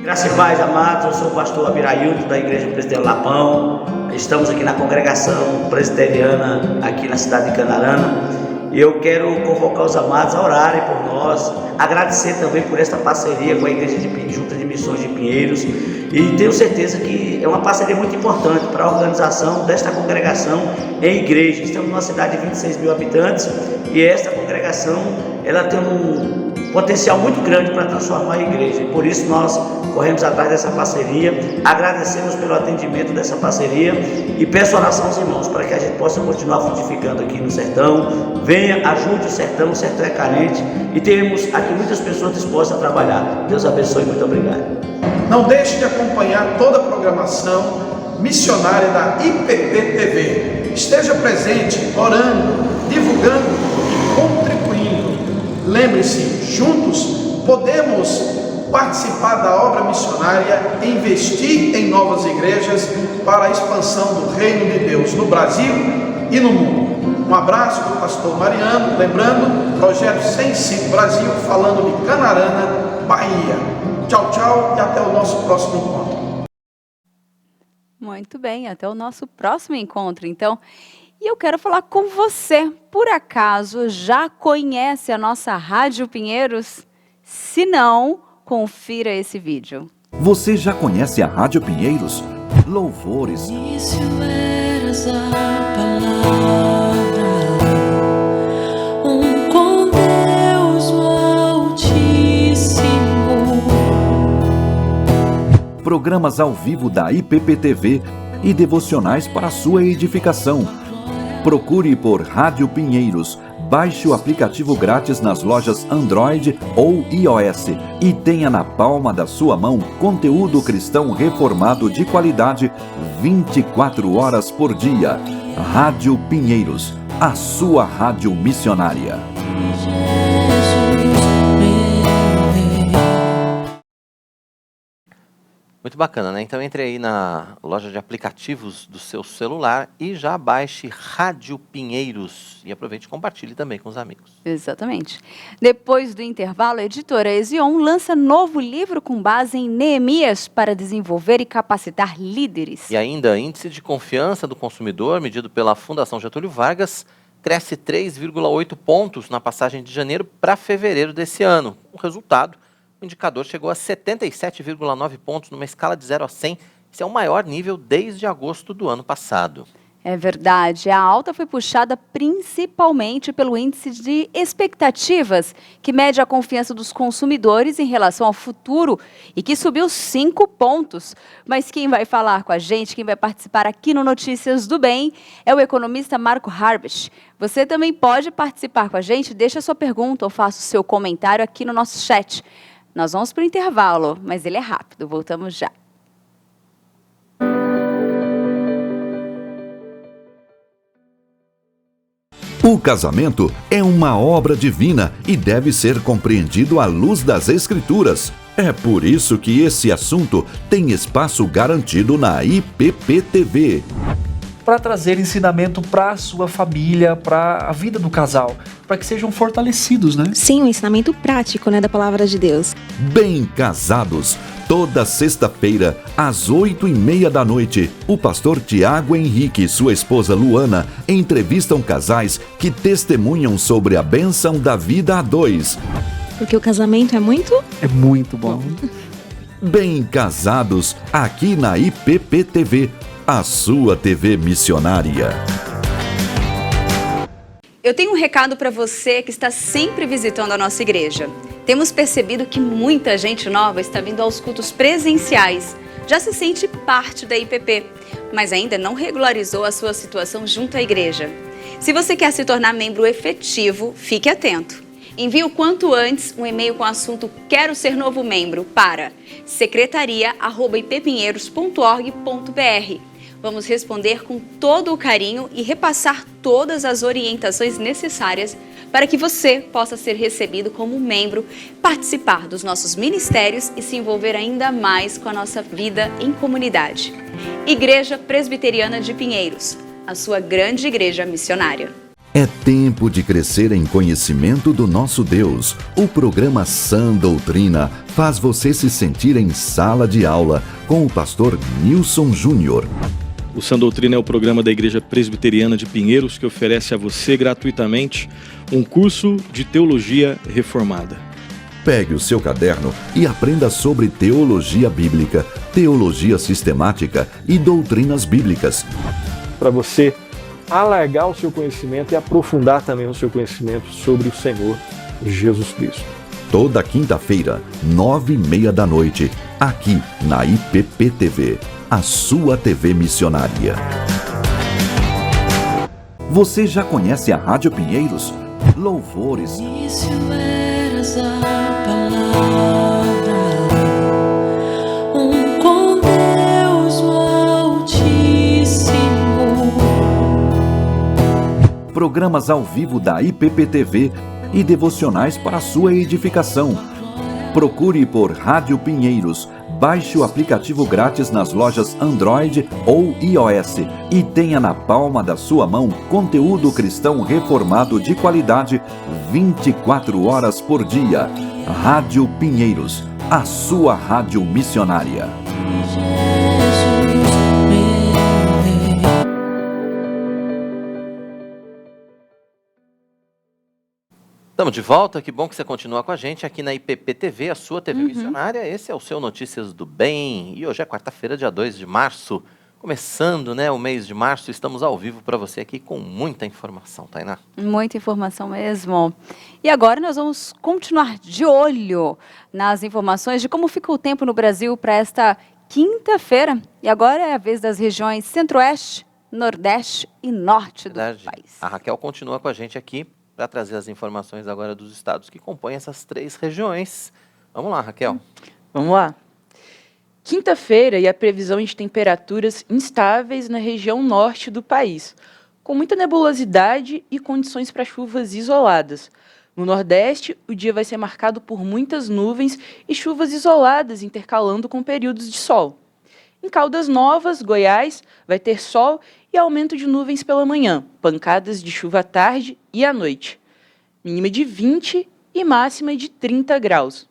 Graças e paz, amados. Eu sou o pastor Abirailton da Igreja Presbiteriana Lapão. Estamos aqui na congregação presbiteriana aqui na cidade de Canarana. E eu quero convocar os amados a orarem por nós, agradecer também por esta parceria com a Igreja Junta de Missões de Pinheiros, e tenho certeza que é uma parceria muito importante para a organização desta congregação em igreja. Estamos numa cidade de 26 mil habitantes e esta congregação ela tem um potencial muito grande para transformar a igreja, e por isso nós corremos atrás dessa parceria, agradecemos pelo atendimento dessa parceria e peço oração aos irmãos para que a gente possa continuar frutificando aqui no sertão. Venha, ajude o sertão é carente e temos aqui muitas pessoas dispostas a trabalhar. Deus abençoe, muito obrigado. Não deixe de acompanhar toda a programação missionária da IPP TV. Esteja presente, orando, divulgando e contribuindo. Lembre-se, juntos podemos participar da obra missionária, investir em novas igrejas para a expansão do reino de Deus no Brasil e no mundo. Um abraço do pastor Mariano, lembrando, projeto 105 Brasil, falando de Canarana, Bahia. Tchau, tchau e até o nosso próximo encontro. Muito bem, até o nosso próximo encontro, então. E eu quero falar com você. Por acaso já conhece a nossa Rádio Pinheiros? Se não, confira esse vídeo. Você já conhece a Rádio Pinheiros? Louvores, Isso eras a palavra, com Deus Altíssimo. programas ao vivo da IPP-TV e devocionais para sua edificação. Procure por Rádio Pinheiros. Baixe o aplicativo grátis nas lojas Android ou iOS e tenha na palma da sua mão conteúdo cristão reformado de qualidade 24 horas por dia. Rádio Pinheiros, a sua rádio missionária. Muito bacana, né? Então entre aí na loja de aplicativos do seu celular e já baixe Rádio Pinheiros e aproveite e compartilhe também com os amigos. Exatamente. Depois do intervalo, a editora Ezion lança novo livro com base em Neemias para desenvolver e capacitar líderes. E ainda, índice de confiança do consumidor, medido pela Fundação Getúlio Vargas, cresce 3,8 pontos na passagem de janeiro para fevereiro desse ano. O resultado, o indicador chegou a 77,9 pontos numa escala de 0 a 100. Esse é o maior nível desde agosto do ano passado. É verdade. A alta foi puxada principalmente pelo índice de expectativas, que mede a confiança dos consumidores em relação ao futuro e que subiu 5 pontos. Mas quem vai falar com a gente, quem vai participar aqui no Notícias do Bem, é o economista Marco Harbich. Você também pode participar com a gente, deixa sua pergunta ou faça o seu comentário aqui no nosso chat. Nós vamos para o intervalo, mas ele é rápido. Voltamos já. O casamento é uma obra divina e deve ser compreendido à luz das Escrituras. É por isso que esse assunto tem espaço garantido na IPPTV. Para trazer ensinamento para a sua família, para a vida do casal, para que sejam fortalecidos, né? Sim, um ensinamento prático, né, da palavra de Deus. Bem Casados, toda sexta-feira, às 8h30 da noite, o pastor Tiago Henrique e sua esposa Luana entrevistam casais que testemunham sobre a bênção da vida a dois. Porque o casamento é muito... É muito bom. Bem Casados, aqui na IPPTV, a sua TV missionária. Eu tenho um recado para você que está sempre visitando a nossa igreja. Temos percebido que muita gente nova está vindo aos cultos presenciais. Já se sente parte da IPP, mas ainda não regularizou a sua situação junto à igreja. Se você quer se tornar membro efetivo, fique atento. Envie o quanto antes um e-mail com o assunto Quero Ser Novo Membro para secretaria@ippinheiros.org.br. Vamos responder com todo o carinho e repassar todas as orientações necessárias para que você possa ser recebido como membro, participar dos nossos ministérios e se envolver ainda mais com a nossa vida em comunidade. Igreja Presbiteriana de Pinheiros, a sua grande igreja missionária. É tempo de crescer em conhecimento do nosso Deus. O programa Sã Doutrina faz você se sentir em sala de aula com o pastor Nilson Júnior. O Sã Doutrina é o programa da Igreja Presbiteriana de Pinheiros que oferece a você gratuitamente um curso de teologia reformada. Pegue o seu caderno e aprenda sobre teologia bíblica, teologia sistemática e doutrinas bíblicas. Para você alargar o seu conhecimento e aprofundar também o seu conhecimento sobre o Senhor Jesus Cristo. Toda quinta-feira, 9h30 da noite, aqui na IPPTV, a sua TV missionária. Você já conhece a Rádio Pinheiros? Louvores. Isso eras a palavra, com Deus o Altíssimo. Programas ao vivo da IPPTV e devocionais para a sua edificação. Procure por Rádio Pinheiros. Baixe o aplicativo grátis nas lojas Android ou iOS e tenha na palma da sua mão conteúdo cristão reformado de qualidade 24 horas por dia. Rádio Pinheiros, a sua rádio missionária. Estamos de volta, que bom que você continua com a gente aqui na IPPTV, a sua TV missionária. Esse é o seu Notícias do Bem e hoje é quarta-feira, dia 2 de março. Começando, né, o mês de março, estamos ao vivo para você aqui com muita informação, Tainá. Muita informação mesmo. E agora nós vamos continuar de olho nas informações de como fica o tempo no Brasil para esta quinta-feira. E agora é a vez das regiões Centro-Oeste, Nordeste e Norte do país. A Raquel continua com a gente aqui para trazer as informações agora dos estados que compõem essas 3 regiões. Vamos lá, Raquel. Vamos lá. Quinta-feira e a previsão de temperaturas instáveis na região norte do país, com muita nebulosidade e condições para chuvas isoladas. No Nordeste, o dia vai ser marcado por muitas nuvens e chuvas isoladas, intercalando com períodos de sol. Em Caldas Novas, Goiás, vai ter sol e aumento de nuvens pela manhã, pancadas de chuva à tarde e à noite. Mínima de 20 e máxima de 30 graus.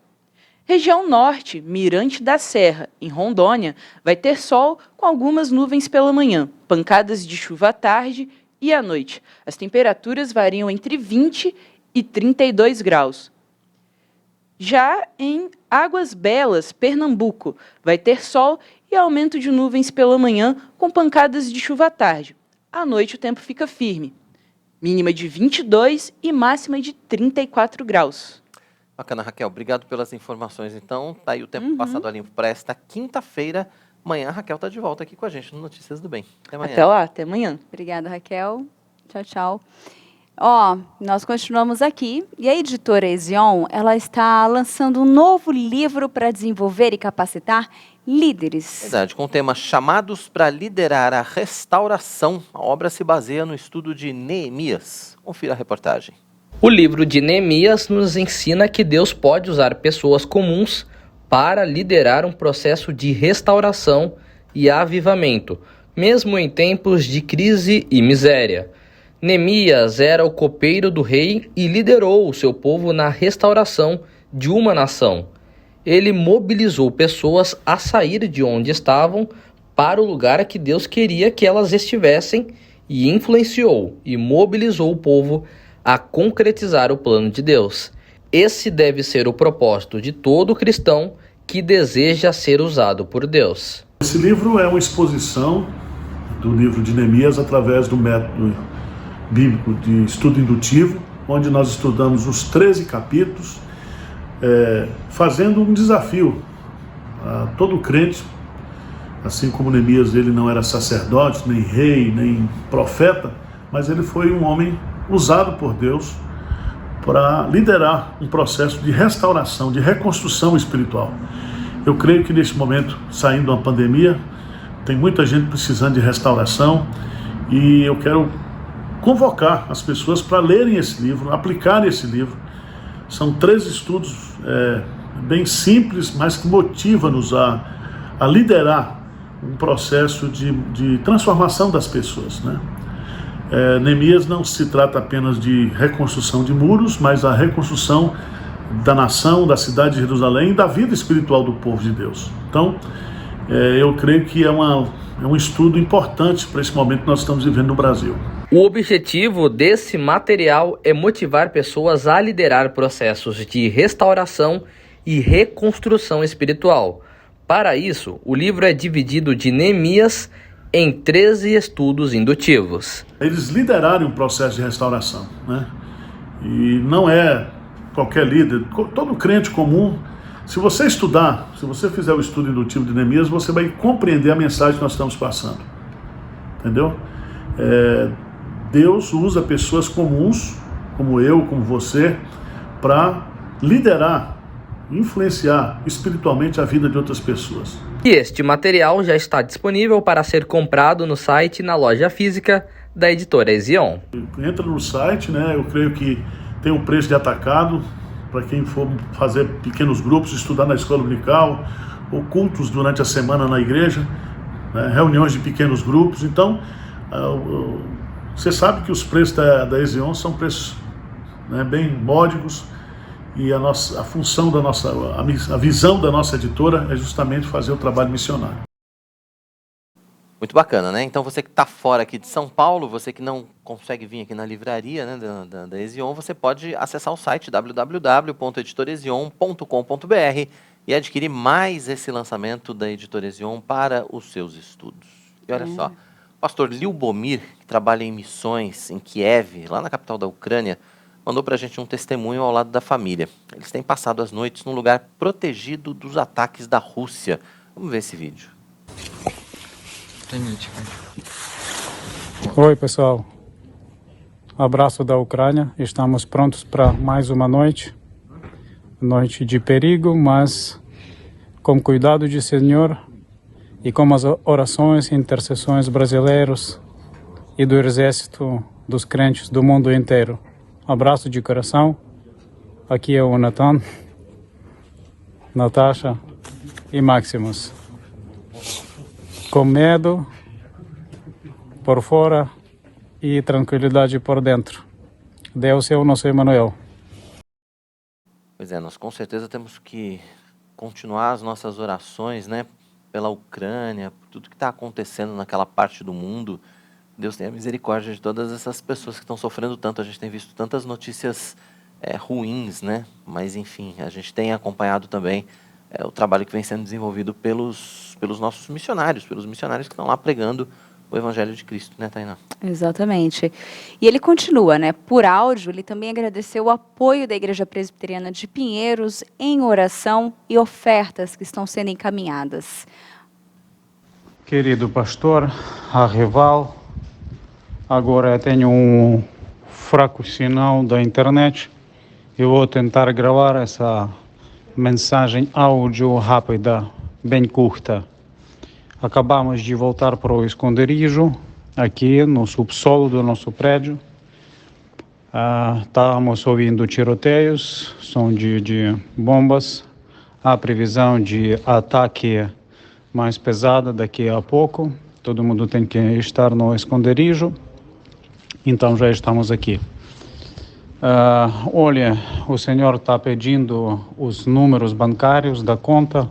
Região Norte, Mirante da Serra, em Rondônia, vai ter sol com algumas nuvens pela manhã, pancadas de chuva à tarde e à noite. As temperaturas variam entre 20 e 32 graus. Já em Águas Belas, Pernambuco, vai ter sol e aumento de nuvens pela manhã, com pancadas de chuva à tarde. À noite o tempo fica firme. Mínima de 22 e máxima de 34 graus. Bacana, Raquel. Obrigado pelas informações. Então, tá aí o tempo passado a limpo para esta quinta-feira. Amanhã a Raquel está de volta aqui com a gente no Notícias do Bem. Até amanhã. Até lá, até amanhã. Obrigada, Raquel. Tchau, tchau. Ó, nós continuamos aqui e a editora Ezion, ela está lançando um novo livro para desenvolver e capacitar líderes. Verdade, com o tema Chamados para Liderar a Restauração. A obra se baseia no estudo de Neemias. Confira a reportagem. O livro de Neemias nos ensina que Deus pode usar pessoas comuns para liderar um processo de restauração e avivamento, mesmo em tempos de crise e miséria. Neemias era o copeiro do rei e liderou o seu povo na restauração de uma nação. Ele mobilizou pessoas a sair de onde estavam para o lugar que Deus queria que elas estivessem e influenciou e mobilizou o povo a concretizar o plano de Deus. Esse deve ser o propósito de todo cristão que deseja ser usado por Deus. Esse livro é uma exposição do livro de Neemias através do método bíblico de estudo indutivo, onde nós estudamos os 13 capítulos, fazendo um desafio a todo crente, assim como Neemias, ele não era sacerdote, nem rei, nem profeta, mas ele foi um homem usado por Deus para liderar um processo de restauração, de reconstrução espiritual. Eu creio que nesse momento, saindo da pandemia, tem muita gente precisando de restauração e eu quero convocar as pessoas para lerem esse livro, aplicarem esse livro. São 3 estudos bem simples, mas que motivam-nos a liderar um processo de transformação das pessoas, né? Neemias não se trata apenas de reconstrução de muros, mas a reconstrução da nação, da cidade de Jerusalém e da vida espiritual do povo de Deus. Então, eu creio que é um estudo importante para esse momento que nós estamos vivendo no Brasil. O objetivo desse material é motivar pessoas a liderar processos de restauração e reconstrução espiritual. Para isso, o livro é dividido de Neemias em 13 estudos indutivos. Eles lideraram um processo de restauração, né? E não é qualquer líder, todo crente comum. Se você estudar, se você fizer o estudo indutivo de Neemias, você vai compreender a mensagem que nós estamos passando. Entendeu? Deus usa pessoas comuns, como eu, como você, para liderar, influenciar espiritualmente a vida de outras pessoas. E este material já está disponível para ser comprado no site e na loja física da editora Ezion. Entra no site, né? Eu creio que tem um preço de atacado para quem for fazer pequenos grupos, estudar na escola dominical, ou cultos durante a semana na igreja, né? Reuniões de pequenos grupos. Então, você sabe que os preços da Ezion são preços, né, bem módicos, e a função da a visão da nossa editora é justamente fazer o trabalho missionário. Muito bacana, né? Então você que está fora aqui de São Paulo, você que não consegue vir aqui na livraria, né, da Ezion, você pode acessar o site www.editorezion.com.br e adquirir mais esse lançamento da Editora Ezion para os seus estudos. E olha só, o pastor Lyubomir, que trabalha em missões em Kiev, lá na capital da Ucrânia, mandou para a gente um testemunho ao lado da família. Eles têm passado as noites num lugar protegido dos ataques da Rússia. Vamos ver esse vídeo. Oi, pessoal. Abraço da Ucrânia. Estamos prontos para mais uma noite. Noite de perigo, mas com cuidado de Senhor e com as orações e intercessões brasileiros e do exército dos crentes do mundo inteiro. Abraço de coração. Aqui é o Natan, Natasha e Maximus. Com medo por fora e tranquilidade por dentro. Deus é o nosso Emmanuel. Pois é, nós com certeza temos que continuar as nossas orações, né, pela Ucrânia, por tudo que está acontecendo naquela parte do mundo. Deus tenha misericórdia de todas essas pessoas que estão sofrendo tanto. A gente tem visto tantas notícias ruins, né? Mas, enfim, a gente tem acompanhado também o trabalho que vem sendo desenvolvido pelos nossos missionários, pelos missionários que estão lá pregando o Evangelho de Cristo, né, Tainá? Exatamente. E ele continua, né? Por áudio, ele também agradeceu o apoio da Igreja Presbiteriana de Pinheiros em oração e ofertas que estão sendo encaminhadas. Querido pastor, Arrival, agora eu tenho um fraco sinal da internet. Eu vou tentar gravar essa mensagem áudio rápida, bem curta. Acabamos de voltar para o esconderijo, aqui no subsolo do nosso prédio. Estávamos ouvindo tiroteios, som de bombas. Há previsão de ataque mais pesado daqui a pouco. Todo mundo tem que estar no esconderijo. Então já estamos aqui. Olha, o senhor está pedindo os números bancários da conta.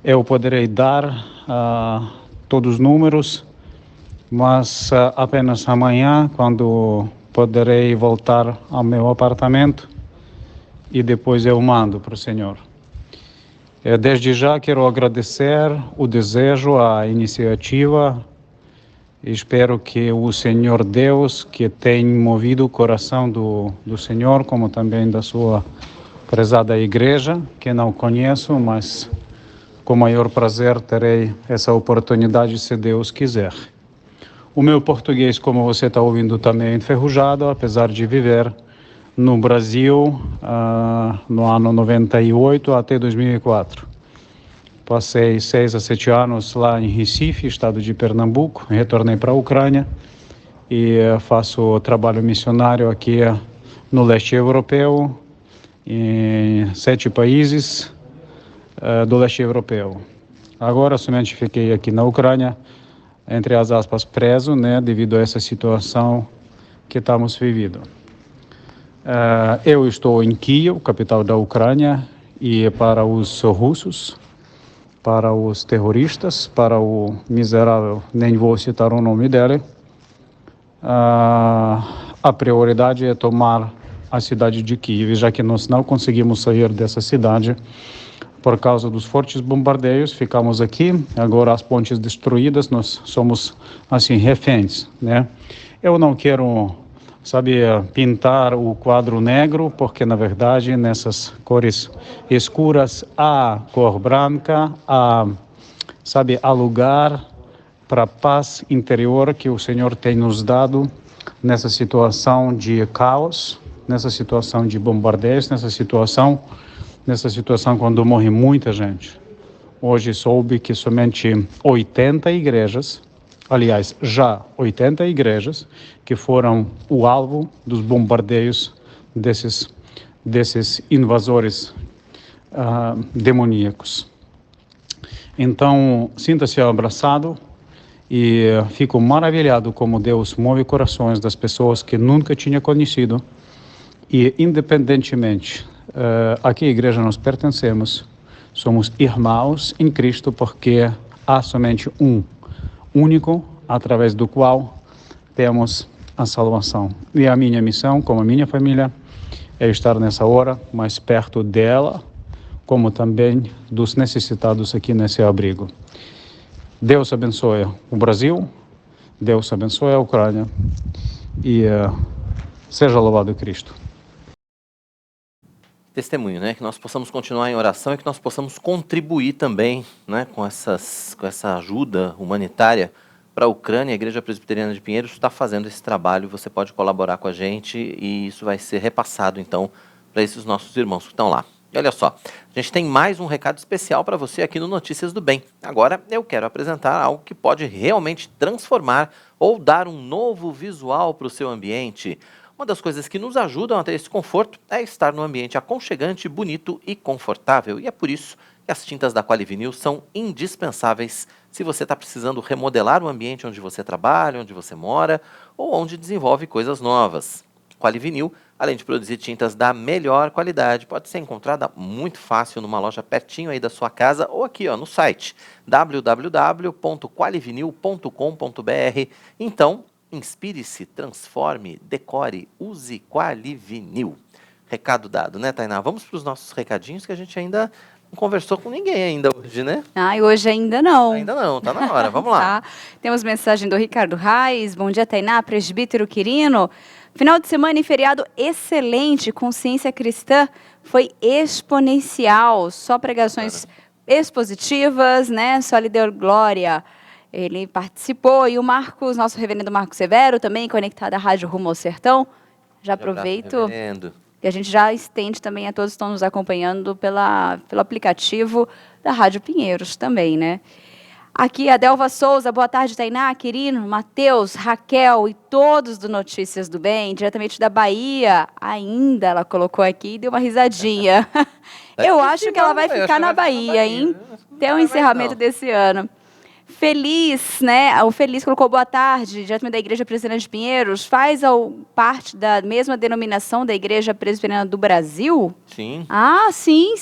Eu poderei dar todos os números, mas apenas amanhã, quando poderei voltar ao meu apartamento, e depois eu mando para o senhor. Desde já quero agradecer o desejo, a iniciativa. Espero que o Senhor Deus, que tem movido o coração do Senhor, como também da sua prezada igreja, que não conheço, mas com maior prazer terei essa oportunidade se Deus quiser. O meu português, como você está ouvindo, também é enferrujado, apesar de viver no Brasil no ano 98 até 2004. Passei 6 a 7 anos lá em Recife, estado de Pernambuco, retornei para a Ucrânia e faço trabalho missionário aqui no leste europeu, em 7 países do leste europeu. Agora somente fiquei aqui na Ucrânia, entre as aspas, preso, né, devido a essa situação que estamos vivendo. Eu estou em Kiev, capital da Ucrânia, e para os russos, para os terroristas, para o miserável, nem vou citar o nome dele, a prioridade é tomar a cidade de Kiev, já que nós não conseguimos sair dessa cidade por causa dos fortes bombardeios. Ficamos aqui, agora as pontes destruídas, nós somos, assim, reféns, né? Eu não quero, pintar o quadro negro, porque, na verdade, nessas cores escuras há cor branca, há lugar para a paz interior que o Senhor tem nos dado nessa situação de caos, nessa situação de bombardeios, nessa situação quando morre muita gente. Hoje soube que somente 80 igrejas, aliás, já 80 igrejas, que foram o alvo dos bombardeios desses invasores demoníacos. Então, sinta-se abraçado e fico maravilhado como Deus move corações das pessoas que nunca tinha conhecido. E, independentemente a que igreja nós pertencemos, somos irmãos em Cristo, porque há somente um único, através do qual temos a salvação. E a minha missão, como a minha família, é estar nessa hora mais perto dela, como também dos necessitados aqui nesse abrigo. Deus abençoe o Brasil, Deus abençoe a Ucrânia e seja louvado Cristo. Testemunho, né? Que nós possamos continuar em oração e que nós possamos contribuir também, né, com essa ajuda humanitária para a Ucrânia. A Igreja Presbiteriana de Pinheiros está fazendo esse trabalho. Você pode colaborar com a gente e isso vai ser repassado, então, para esses nossos irmãos que estão lá. E olha só, a gente tem mais um recado especial para você aqui no Notícias do Bem. Agora eu quero apresentar algo que pode realmente transformar ou dar um novo visual para o seu ambiente. Uma das coisas que nos ajudam a ter esse conforto é estar num ambiente aconchegante, bonito e confortável. E é por isso que as tintas da Qualivinil são indispensáveis se você está precisando remodelar o ambiente onde você trabalha, onde você mora ou onde desenvolve coisas novas. Qualivinil, além de produzir tintas da melhor qualidade, pode ser encontrada muito fácil numa loja pertinho aí da sua casa ou aqui no site www.qualivinil.com.br. Então, inspire-se, transforme, decore, use Qualivinil. Recado dado, né, Tainá? Vamos para os nossos recadinhos que a gente ainda não conversou com ninguém ainda hoje, né? E hoje ainda não. Ainda não, tá na hora, vamos lá. Tá. Temos mensagem do Ricardo Reis. Bom dia, Tainá, presbítero Quirino. Final de semana e feriado excelente, consciência cristã foi exponencial, só pregações expositivas, né? Só lhe deu glória. Ele participou e o Marcos, nosso reverendo Marcos Severo, também conectado à Rádio Rumo ao Sertão. Já aproveito. E a gente já estende também a todos que estão nos acompanhando pelo aplicativo da Rádio Pinheiros também, né? Aqui a Delva Souza, boa tarde, Tainá, Quirino, Matheus, Raquel e todos do Notícias do Bem, diretamente da Bahia. Ainda ela colocou aqui e deu uma risadinha. Eu acho que ela vai ficar na Bahia, hein? Até o encerramento desse ano. Feliz, né? O Feliz colocou boa tarde, diretamente da Igreja Presbiteriana de Pinheiros. Faz parte da mesma denominação da Igreja Presbiteriana do Brasil? Sim. Sim,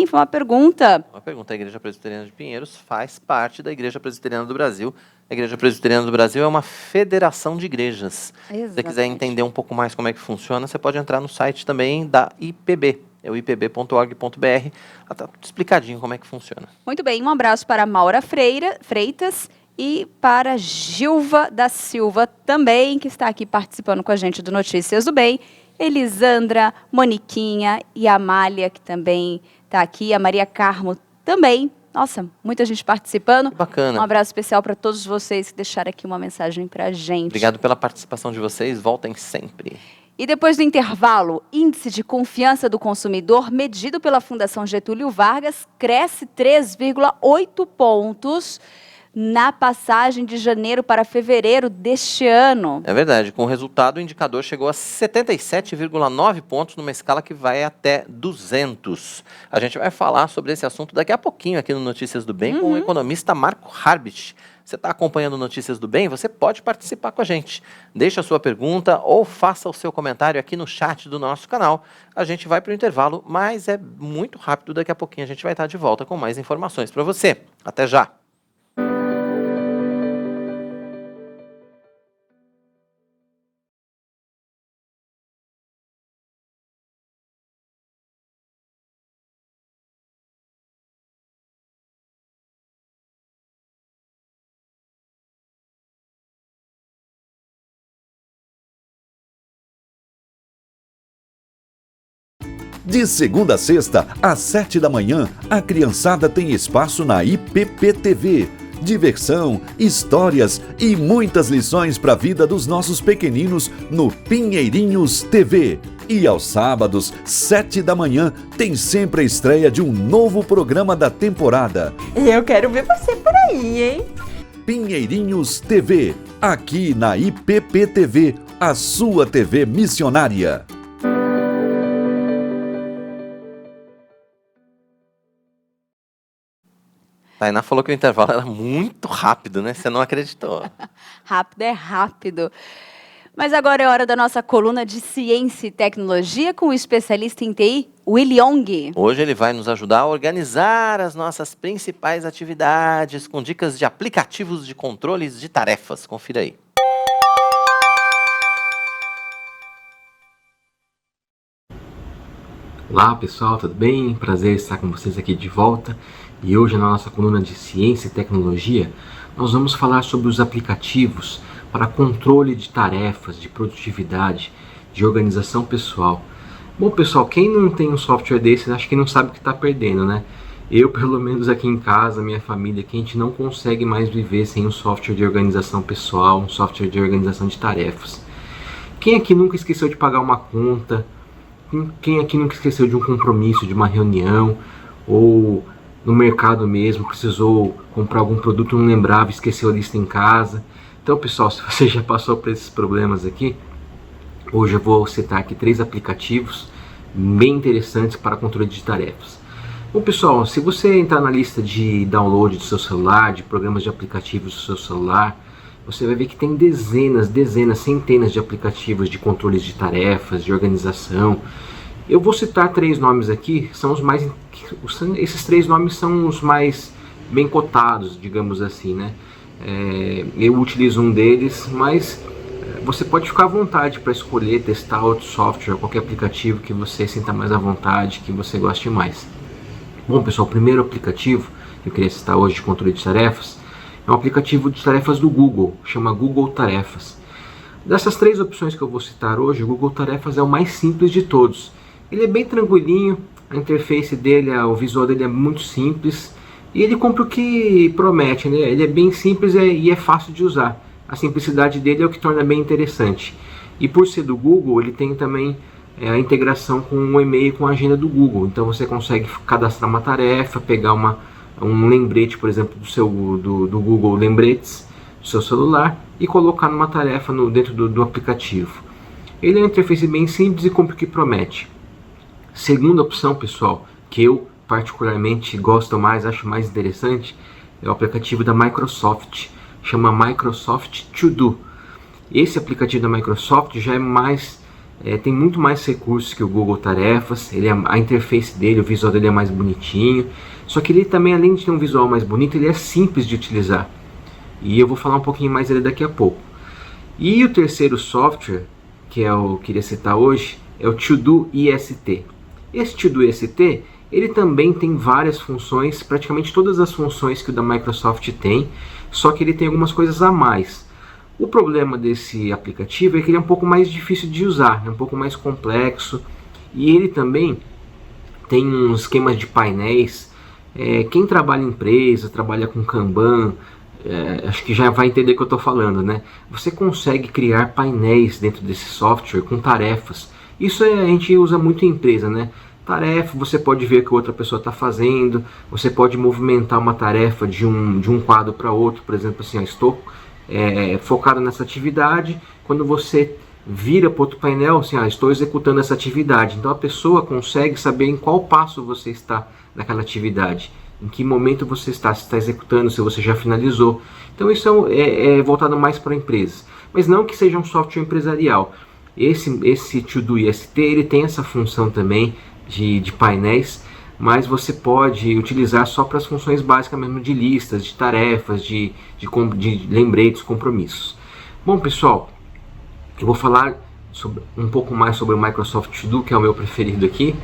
foi uma pergunta. Uma pergunta, a Igreja Presbiteriana de Pinheiros faz parte da Igreja Presbiteriana do Brasil. A Igreja Presbiteriana do Brasil é uma federação de igrejas. Exatamente. Se você quiser entender um pouco mais como é que funciona, você pode entrar no site também da IPB. É o ipb.org.br, está explicadinho como é que funciona. Muito bem, um abraço para Maura Freitas e para Gilva da Silva também, que está aqui participando com a gente do Notícias do Bem. Elisandra, Moniquinha e a Amália, que também está aqui, a Maria Carmo também. Nossa, muita gente participando. Que bacana. Um abraço especial para todos vocês que deixaram aqui uma mensagem para a gente. Obrigado pela participação de vocês, voltem sempre. E depois do intervalo, índice de confiança do consumidor medido pela Fundação Getúlio Vargas cresce 3,8 pontos na passagem de janeiro para fevereiro deste ano. É verdade, com o resultado o indicador chegou a 77,9 pontos numa escala que vai até 200. A gente vai falar sobre esse assunto daqui a pouquinho aqui no Notícias do Bem com o economista Marco Harbich. Você está acompanhando Notícias do Bem? Você pode participar com a gente. Deixe a sua pergunta ou faça o seu comentário aqui no chat do nosso canal. A gente vai para o intervalo, mas é muito rápido. Daqui a pouquinho a gente vai estar de volta com mais informações para você. Até já! De segunda a sexta, às 7 da manhã, a criançada tem espaço na IPP-TV. Diversão, histórias e muitas lições para a vida dos nossos pequeninos no Pinheirinhos TV. E aos sábados, 7 da manhã, tem sempre a estreia de um novo programa da temporada. E eu quero ver você por aí, hein? Pinheirinhos TV, aqui na IPP-TV, a sua TV missionária. Tainá falou que o intervalo era muito rápido, né? Você não acreditou. Rápido é rápido. Mas agora é hora da nossa coluna de ciência e tecnologia com o especialista em TI, Willy Ong. Hoje ele vai nos ajudar a organizar as nossas principais atividades com dicas de aplicativos de controles de tarefas. Confira aí. Olá pessoal, tudo bem? Prazer estar com vocês aqui de volta. E hoje na nossa coluna de ciência e tecnologia, nós vamos falar sobre os aplicativos para controle de tarefas, de produtividade, de organização pessoal. Bom pessoal, quem não tem um software desse, acho que não sabe o que está perdendo, né? Eu, pelo menos aqui em casa, minha família, que a gente não consegue mais viver sem um software de organização pessoal, um software de organização de tarefas. Quem aqui nunca esqueceu de pagar uma conta, Quem aqui nunca esqueceu de um compromisso, de uma reunião, ou no mercado mesmo, precisou comprar algum produto, não lembrava, esqueceu a lista em casa. Então, pessoal, se você já passou por esses problemas aqui, hoje eu vou citar aqui 3 aplicativos bem interessantes para controle de tarefas. Bom, pessoal, se você entrar na lista de download do seu celular, de programas de aplicativos do seu celular, você vai ver que tem dezenas, centenas de aplicativos de controles de tarefas, de organização. Eu vou citar 3 nomes aqui, esses 3 nomes são os mais bem cotados, digamos assim, né? Eu utilizo um deles, mas você pode ficar à vontade para escolher, testar outro software, qualquer aplicativo que você sinta mais à vontade, que você goste mais. Bom, pessoal, o primeiro aplicativo que eu queria citar hoje de controle de tarefas é um aplicativo de tarefas do Google, chama Google Tarefas. Dessas 3 opções que eu vou citar hoje, o Google Tarefas é o mais simples de todos. Ele é bem tranquilinho, a interface dele, o visual dele é muito simples e ele cumpre o que promete, né? Ele é bem simples e é fácil de usar. A simplicidade dele é o que torna bem interessante. E por ser do Google, ele tem também a integração com o e-mail, com a agenda do Google. Então você consegue cadastrar uma tarefa, pegar um lembrete, por exemplo, do Google Lembretes, do seu celular, e colocar numa tarefa dentro do aplicativo. Ele é uma interface bem simples e cumpre o que promete. Segunda opção, pessoal, que eu particularmente gosto mais, acho mais interessante, é o aplicativo da Microsoft, chama Microsoft To Do. Esse aplicativo da Microsoft já tem muito mais recursos que o Google Tarefas. A interface dele, o visual dele é mais bonitinho, só que ele também, além de ter um visual mais bonito, ele é simples de utilizar. E eu vou falar um pouquinho mais dele daqui a pouco. E o terceiro software, que eu queria citar hoje, é o To Do IST. Esse To Do IST, ele também tem várias funções, praticamente todas as funções que o da Microsoft tem, só que ele tem algumas coisas a mais. O problema desse aplicativo é que ele é um pouco mais difícil de usar, é um pouco mais complexo, e ele também tem uns esquemas de painéis. Quem trabalha em empresa, trabalha com Kanban, acho que já vai entender o que eu estou falando, né? Você consegue criar painéis dentro desse software com tarefas. Isso a gente usa muito em empresa, né? Tarefa, você pode ver o que outra pessoa está fazendo, você pode movimentar uma tarefa de um quadro para outro, por exemplo, assim, estou focado nessa atividade. Quando você vira para outro painel, assim, estou executando essa atividade. Então a pessoa consegue saber em qual passo você está naquela atividade, em que momento você está, se está executando, se você já finalizou. Então isso é voltado mais para empresas, mas não que seja um software empresarial. Esse To Do IST, ele tem essa função também de painéis, mas você pode utilizar só para as funções básicas mesmo, de listas, de tarefas, de lembretes, compromissos. Bom, pessoal, eu vou falar um pouco mais sobre o Microsoft To Do, que é o meu preferido aqui,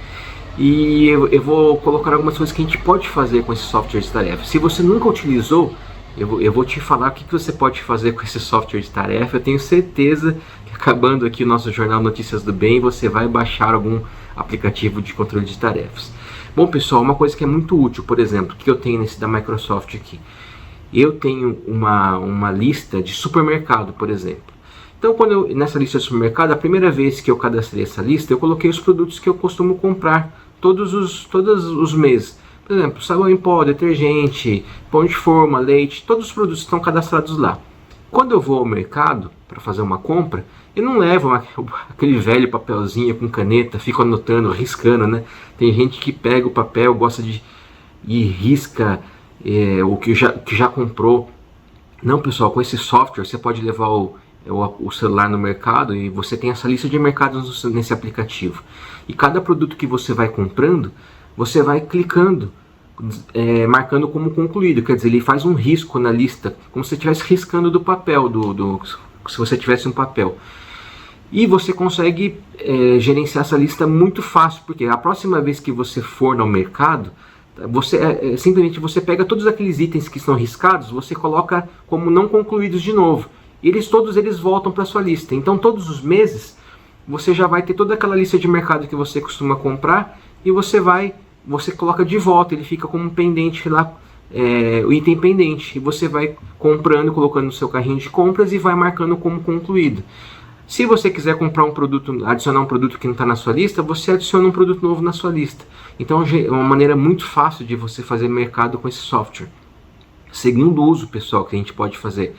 e eu vou colocar algumas coisas que a gente pode fazer com esse software de tarefa. Se você nunca utilizou, eu vou te falar o que você pode fazer com esse software de tarefa. Eu tenho certeza que, acabando aqui o nosso Jornal Notícias do Bem, você vai baixar algum aplicativo de controle de tarefas. Bom, pessoal, uma coisa que é muito útil, por exemplo, que eu tenho nesse da Microsoft aqui. Eu tenho uma lista de supermercado, por exemplo. Então, nessa lista de supermercado, a primeira vez que eu cadastrei essa lista, eu coloquei os produtos que eu costumo comprar todos os meses. Por exemplo, sabão em pó, detergente, pão de forma, leite, todos os produtos estão cadastrados lá. Quando eu vou ao mercado para fazer uma compra, eu não levo aquele velho papelzinho com caneta, fico anotando, riscando, né? Tem gente que pega o papel, gosta e risca o que já comprou. Não, pessoal, com esse software você pode levar o celular no mercado e você tem essa lista de mercados nesse aplicativo. E cada produto que você vai comprando, você vai clicando, marcando como concluído. Quer dizer, ele faz um risco na lista, como se você estivesse riscando do papel, se você tivesse um papel. E você consegue gerenciar essa lista muito fácil, porque a próxima vez que você for no mercado, simplesmente você pega todos aqueles itens que estão riscados, você coloca como não concluídos de novo. E todos eles voltam para a sua lista. Então todos os meses você já vai ter toda aquela lista de mercado que você costuma comprar e você coloca de volta, ele fica como um pendente lá, o item pendente, e você vai comprando, colocando no seu carrinho de compras e vai marcando como concluído. Se você quiser comprar um produto, adicionar um produto que não está na sua lista, você adiciona um produto novo na sua lista. Então é uma maneira muito fácil de você fazer mercado com esse software. Segundo uso, pessoal, que a gente pode fazer,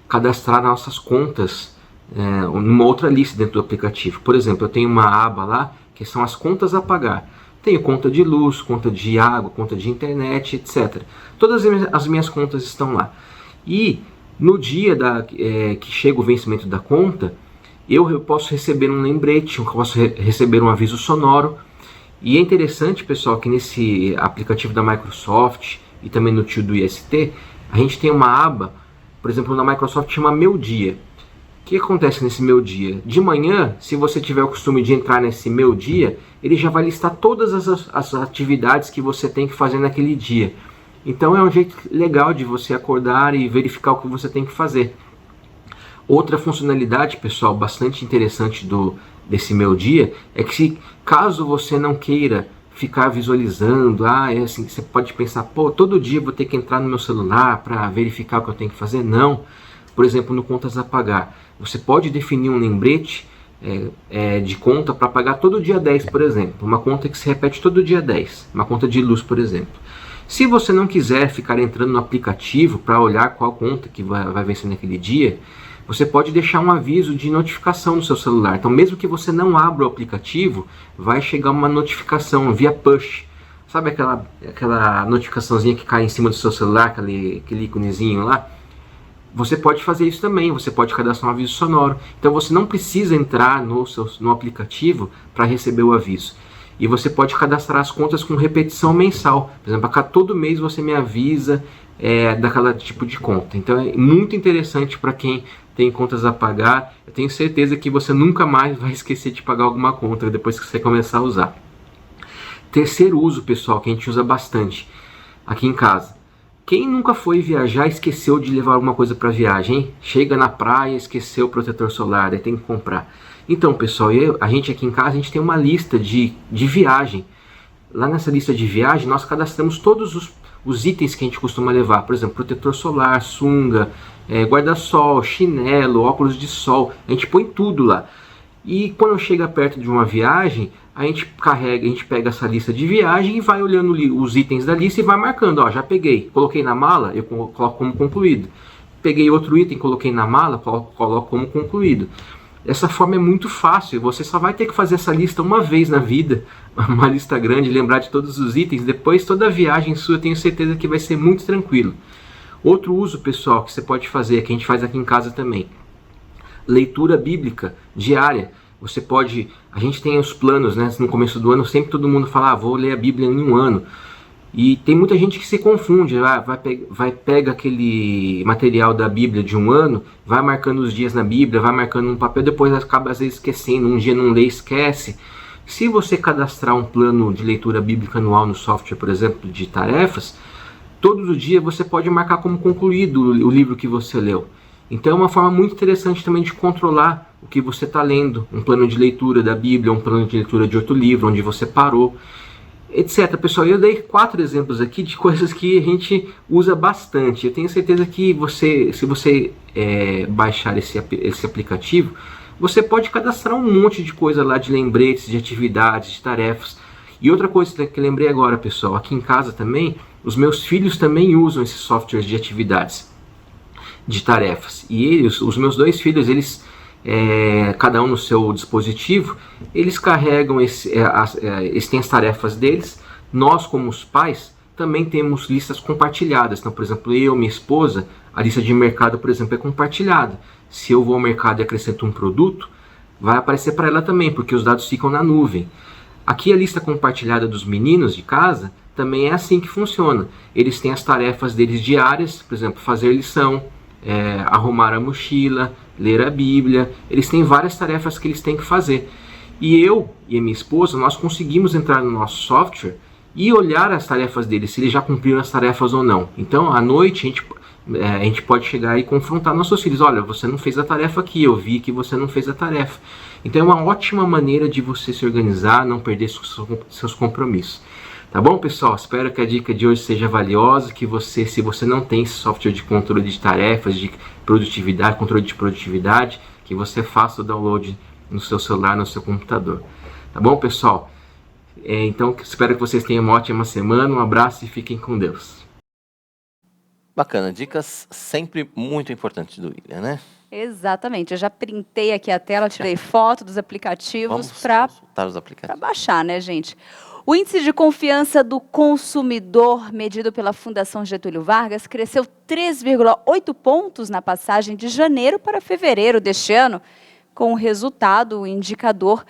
cadastrar nossas contas numa outra lista dentro do aplicativo. Por exemplo, eu tenho uma aba lá que são as contas a pagar. Tenho conta de luz, conta de água, conta de internet, etc. Todas as minhas contas estão lá. E no dia que chega o vencimento da conta, eu posso receber um lembrete, eu posso receber um aviso sonoro. E é interessante, pessoal, que nesse aplicativo da Microsoft e também no tio do IST, a gente tem uma aba, por exemplo, na Microsoft chama Meu Dia. O que acontece nesse Meu Dia? De manhã, se você tiver o costume de entrar nesse Meu Dia, ele já vai listar todas as atividades que você tem que fazer naquele dia. Então é um jeito legal de você acordar e verificar o que você tem que fazer. Outra funcionalidade, pessoal, bastante interessante desse Meu Dia, é que caso você não queira ficar visualizando, assim, você pode pensar, pô, todo dia eu vou ter que entrar no meu celular para verificar o que eu tenho que fazer. Não. Por exemplo, no Contas a Pagar, você pode definir um lembrete de conta para pagar todo dia 10, por exemplo. Uma conta que se repete todo dia 10, uma conta de luz, por exemplo. Se você não quiser ficar entrando no aplicativo para olhar qual conta que vai vencer naquele dia, você pode deixar um aviso de notificação no seu celular. Então, mesmo que você não abra o aplicativo, vai chegar uma notificação via push. Sabe aquela notificaçãozinha que cai em cima do seu celular, aquele íconezinho lá? Você pode fazer isso também, você pode cadastrar um aviso sonoro. Então, você não precisa entrar no aplicativo para receber o aviso. E você pode cadastrar as contas com repetição mensal. Por exemplo, a todo mês você me avisa daquela tipo de conta. Então, é muito interessante para quem tem contas a pagar. Eu tenho certeza que você nunca mais vai esquecer de pagar alguma conta depois que você começar a usar. Terceiro uso, pessoal, que a gente usa bastante aqui em casa. Quem nunca foi viajar e esqueceu de levar alguma coisa para viagem, hein? Chega na praia, esqueceu o protetor solar, aí tem que comprar. Então, pessoal, a gente aqui em casa, a gente tem uma lista de viagem. Lá nessa lista de viagem, nós cadastramos todos os itens que a gente costuma levar. Por exemplo, protetor solar, sunga, guarda-sol, chinelo, óculos de sol. A gente põe tudo lá. E quando chega perto de uma viagem, a gente pega essa lista de viagem e vai olhando os itens da lista e vai marcando. Ó, já peguei, coloquei na mala, eu coloco como concluído. Peguei outro item, coloquei na mala, coloco como concluído. Dessa forma é muito fácil, você só vai ter que fazer essa lista uma vez na vida, uma lista grande, lembrar de todos os itens, depois toda a viagem sua eu tenho certeza que vai ser muito tranquilo. Outro uso, pessoal, que você pode fazer, que a gente faz aqui em casa também, leitura bíblica diária. Você pode, a gente tem os planos, né? No começo do ano sempre todo mundo fala, vou ler a Bíblia em um ano. E tem muita gente que se confunde, pega aquele material da Bíblia de um ano, vai marcando os dias na Bíblia, vai marcando um papel, depois acaba às vezes esquecendo, um dia não lê, esquece. Se você cadastrar um plano de leitura bíblica anual no software, por exemplo, de tarefas, todos os dias você pode marcar como concluído o livro que você leu. Então é uma forma muito interessante também de controlar o que você está lendo, um plano de leitura da Bíblia, um plano de leitura de outro livro, onde você parou, etc. Pessoal, eu dei 4 exemplos aqui de coisas que a gente usa bastante. Eu tenho certeza que se você baixar esse aplicativo, você pode cadastrar um monte de coisa lá, de lembretes, de atividades, de tarefas. E outra coisa que eu lembrei agora, pessoal, aqui em casa também, os meus filhos também usam esses softwares de atividades, de tarefas. E os meus 2 filhos, eles cada um no seu dispositivo, eles carregam eles têm as tarefas deles. Nós, como os pais, também temos listas compartilhadas. Então, por exemplo, eu, minha esposa, a lista de mercado, por exemplo, é compartilhada. Se eu vou ao mercado e acrescento um produto, vai aparecer para ela também, porque os dados ficam na nuvem. Aqui a lista compartilhada dos meninos de casa também é assim que funciona. Eles têm as tarefas deles diárias, por exemplo, fazer lição, arrumar a mochila, ler a Bíblia. Eles têm várias tarefas que eles têm que fazer. E eu e a minha esposa, nós conseguimos entrar no nosso software e olhar as tarefas deles, se eles já cumpriram as tarefas ou não. Então, à noite, a gente pode chegar e confrontar nossos filhos. Olha, você não fez a tarefa aqui, eu vi que você não fez a tarefa. Então, é uma ótima maneira de você se organizar, não perder seus compromissos. Tá bom, pessoal? Espero que a dica de hoje seja valiosa, que você, se você não tem esse software de controle de tarefas, de produtividade, controle de produtividade, que você faça o download no seu celular, no seu computador. Tá bom, pessoal? Então, espero que vocês tenham uma ótima semana. Um abraço e fiquem com Deus. Bacana, dicas sempre muito importantes do William, né? Exatamente, eu já printei aqui a tela, tirei foto dos aplicativos para os aplicativos. baixar, né, gente? O índice de confiança do consumidor, medido pela Fundação Getúlio Vargas, cresceu 3,8 pontos na passagem de janeiro para fevereiro deste ano. Com o resultado, o indicador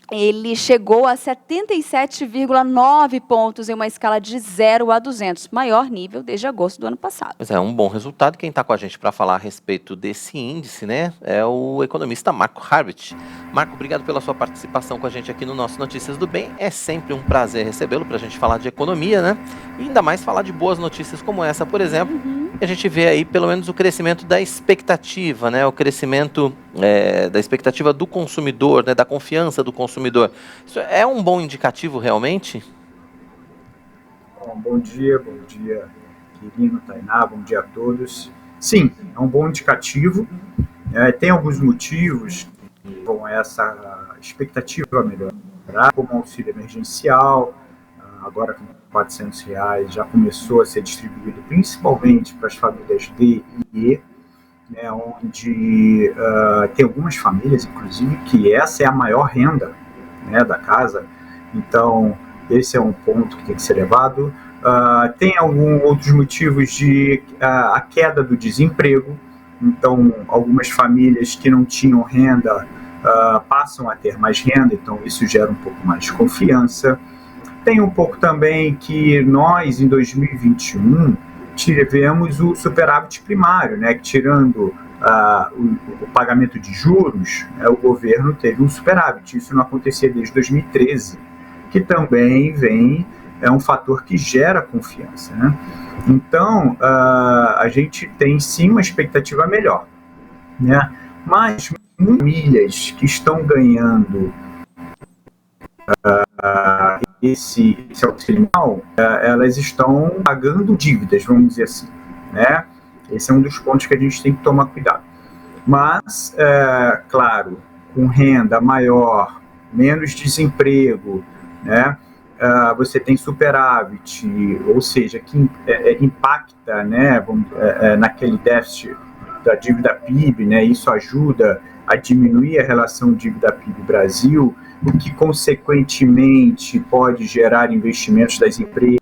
ele chegou a 77,9 pontos em uma escala de 0 a 200, maior nível desde agosto do ano passado. Pois é, um bom resultado. Quem está com a gente para falar a respeito desse índice, né, é o economista Marco Harbit. Marco, obrigado pela sua participação com a gente aqui no nosso Notícias do Bem. É sempre um prazer recebê-lo para a gente falar de economia, né? E ainda mais falar de boas notícias como essa, por exemplo. A gente vê aí pelo menos o crescimento da expectativa, né? O crescimento da expectativa do consumidor, né? Da confiança do consumidor. Isso é um bom indicativo realmente? Bom dia, Quirino, Tainá, bom dia a todos. Sim, é um bom indicativo. Tem alguns motivos com essa expectativa melhorar, como auxílio emergencial, agora com R$400 já começou a ser distribuído principalmente para as famílias D e E, né, onde tem algumas famílias, inclusive, que essa é a maior renda, né, da casa. Então, esse é um ponto que tem que ser levado. Tem alguns outros motivos de a queda do desemprego. Então, algumas famílias que não tinham renda passam a ter mais renda, então isso gera um pouco mais de confiança. Tem um pouco também que nós, em 2021, tivemos o superávit primário, né, que tirando o pagamento de juros, o governo teve um superávit. Isso não acontecia desde 2013, que também é um fator que gera confiança, né? Então, a gente tem sim uma expectativa melhor, né? Mas famílias que estão ganhando esse auxílio, elas estão pagando dívidas, vamos dizer assim, né? Esse é um dos pontos que a gente tem que tomar cuidado. Mas, claro, com renda maior, menos desemprego, né? Você tem superávit, ou seja, que impacta, né, naquele déficit da dívida PIB, né? Isso ajuda a diminuir a relação dívida PIB-Brasil, o que, consequentemente, pode gerar investimentos das empresas,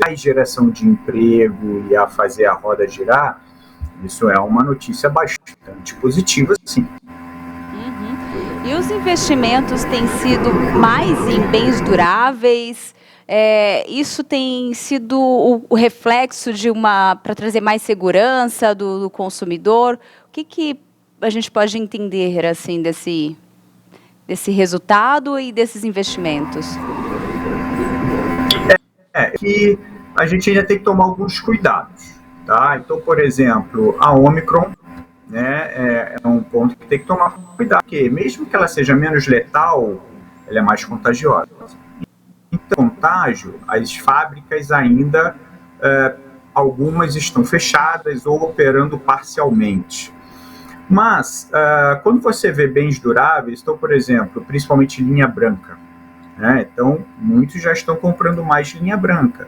a geração de emprego e a fazer a roda girar. Isso é uma notícia bastante positiva, sim. E os investimentos têm sido mais em bens duráveis? Isso tem sido o reflexo de para trazer mais segurança do consumidor? O que a gente pode entender assim desse resultado e desses investimentos? Que a gente ainda tem que tomar alguns cuidados, tá? Então, por exemplo, a Omicron, né, é um ponto que tem que tomar cuidado, porque mesmo que ela seja menos letal, ela é mais contagiosa. Então, contágio, as fábricas ainda, algumas estão fechadas ou operando parcialmente. Mas, quando você vê bens duráveis, então, por exemplo, principalmente linha branca, né, então, muitos já estão comprando mais linha branca.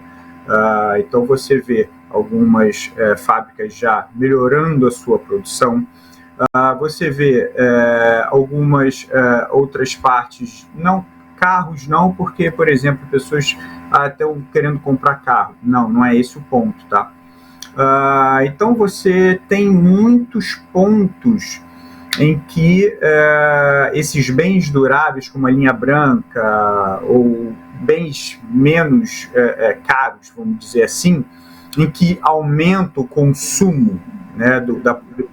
Então, você vê algumas fábricas já melhorando a sua produção. Você vê algumas outras partes, carros não, porque, por exemplo, pessoas estão querendo comprar carro. Não é esse o ponto, tá? Então, você tem muitos pontos em que esses bens duráveis, como a linha branca, ou bens menos caros, vamos dizer assim, em que aumenta o consumo, né,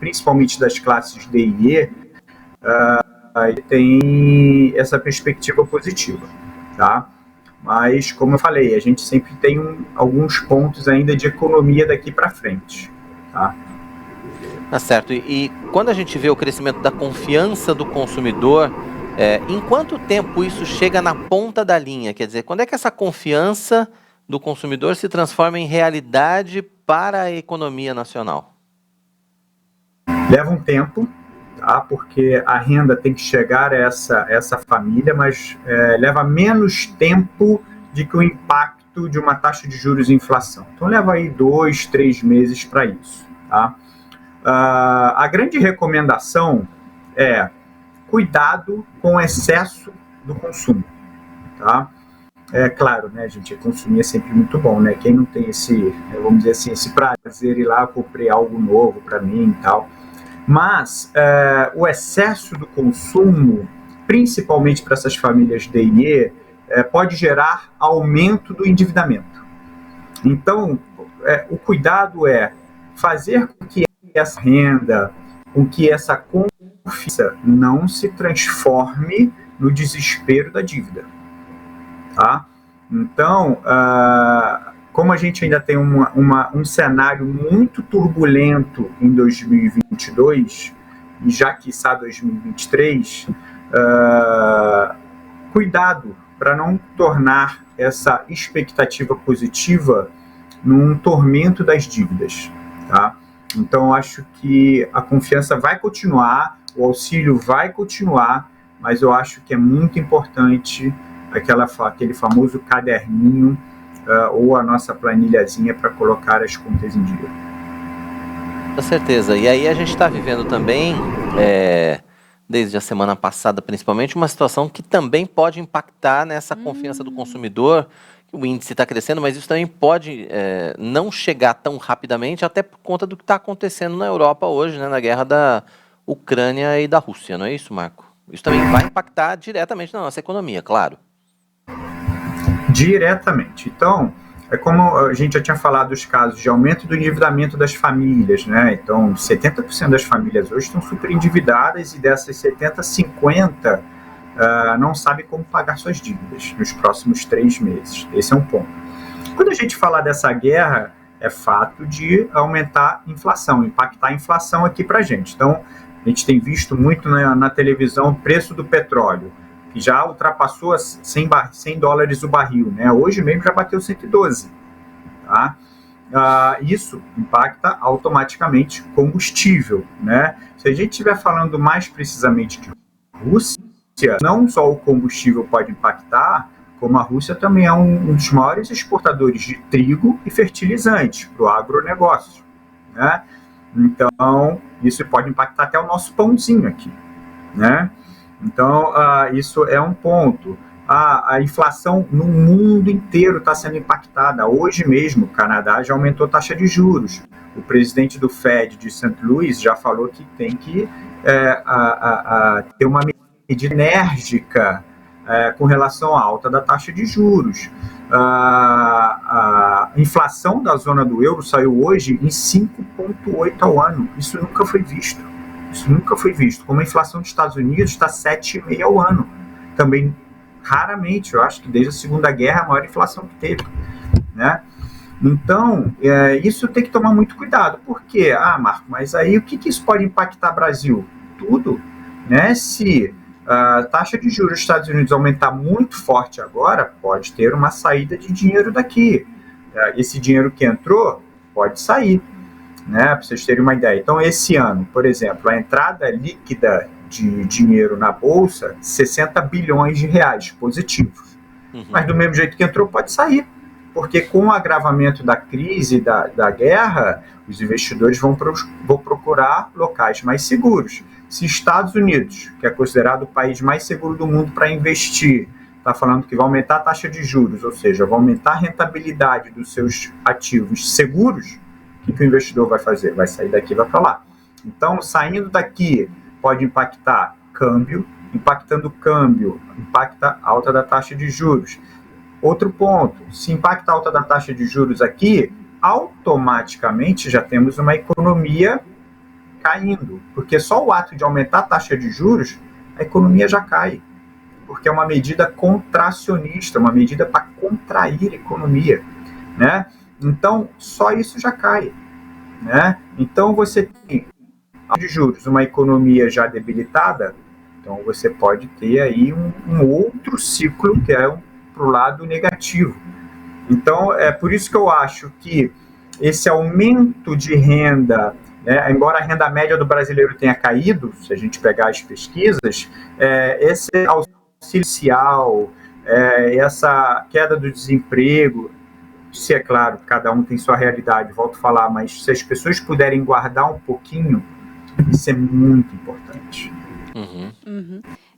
principalmente das classes D e E, tem essa perspectiva positiva, tá? Mas, como eu falei, a gente sempre tem alguns pontos ainda de economia daqui para frente, tá? Tá certo. E quando a gente vê o crescimento da confiança do consumidor, em quanto tempo isso chega na ponta da linha? Quer dizer, quando é que essa confiança do consumidor se transforma em realidade para a economia nacional? Leva um tempo, tá? Porque a renda tem que chegar a essa família, mas leva menos tempo do que o impacto de uma taxa de juros e inflação. Então leva aí 2, 3 meses para isso, tá? A grande recomendação é cuidado com o excesso do consumo, tá? É claro, né, gente, consumir é sempre muito bom, né? Quem não tem esse, vamos dizer assim, esse prazer ir lá, comprei algo novo para mim e tal. Mas o excesso do consumo, principalmente para essas famílias DIE, pode gerar aumento do endividamento. Então, o cuidado é fazer com que essa renda, com que essa confiança não se transforme no desespero da dívida. Tá? Então, como a gente ainda tem um cenário muito turbulento em 2022, e já quiçá 2023, cuidado para não tornar essa expectativa positiva num tormento das dívidas. Tá? Então, acho que a confiança vai continuar, o auxílio vai continuar, mas eu acho que é muito importante aquele famoso caderninho ou a nossa planilhazinha para colocar as contas em dia. Com certeza. E aí a gente está vivendo também, desde a semana passada principalmente, uma situação que também pode impactar nessa confiança do consumidor. O índice está crescendo, mas isso também pode não chegar tão rapidamente, até por conta do que está acontecendo na Europa hoje, né, na guerra da Ucrânia e da Rússia, não é isso, Marco? Isso também vai impactar diretamente na nossa economia, claro. Diretamente. Então, é como a gente já tinha falado dos casos de aumento do endividamento das famílias, né? Então, 70% das famílias hoje estão super endividadas e dessas 70, 50 não sabem como pagar suas dívidas nos próximos 3 meses. Esse é um ponto. Quando a gente fala dessa guerra, é fato de aumentar a inflação, impactar a inflação aqui para a gente. Então, a gente tem visto muito na televisão o preço do petróleo, que já ultrapassou $100 o barril, né? Hoje mesmo já bateu 112. Tá? Isso impacta automaticamente combustível, né? Se a gente estiver falando mais precisamente de Rússia, não só o combustível pode impactar, como a Rússia também é um dos maiores exportadores de trigo e fertilizantes para o agronegócio, né? Então, isso pode impactar até o nosso pãozinho aqui, né? Então, isso é um ponto. A inflação no mundo inteiro está sendo impactada. Hoje mesmo, o Canadá já aumentou a taxa de juros. O presidente do Fed de St. Louis já falou que tem que ter uma medida enérgica com relação à alta da taxa de juros. A inflação da zona do euro saiu hoje em 5,8% ao ano. Isso nunca foi visto. Como a inflação dos Estados Unidos está 7,5% ao ano. Também, raramente, eu acho que desde a Segunda Guerra, a maior inflação que teve, né? Então, isso tem que tomar muito cuidado. Por quê? Marco, mas aí o que isso pode impactar o Brasil? Tudo, né? Se a taxa de juros dos Estados Unidos aumentar muito forte agora, pode ter uma saída de dinheiro daqui. Esse dinheiro que entrou pode sair, né? Para vocês terem uma ideia. Então, esse ano, por exemplo, a entrada líquida de dinheiro na Bolsa, 60 bilhões de reais positivos. Mas do mesmo jeito que entrou, pode sair. Porque com o agravamento da crise, da guerra, os investidores vão procurar locais mais seguros. Se Estados Unidos, que é considerado o país mais seguro do mundo para investir, está falando que vai aumentar a taxa de juros, ou seja, vai aumentar a rentabilidade dos seus ativos seguros, o que o investidor vai fazer? Vai sair daqui e vai para lá. Então, saindo daqui, pode impactar câmbio, impactando o câmbio, impacta a alta da taxa de juros. Outro ponto, se impacta a alta da taxa de juros aqui, automaticamente já temos uma economia caindo, porque só o ato de aumentar a taxa de juros, a economia já cai, porque é uma medida contracionista, uma medida para contrair a economia, né? Então, só isso já cai, né? Então, você tem de juros, uma economia já debilitada, então você pode ter aí um outro ciclo que é para o lado negativo. Então, é por isso que eu acho que esse aumento de renda né? Embora a renda média do brasileiro tenha caído, se a gente pegar as pesquisas, esse auxílio social, essa queda do desemprego, se é claro, cada um tem sua realidade, volto a falar, mas se as pessoas puderem guardar um pouquinho, isso é muito importante.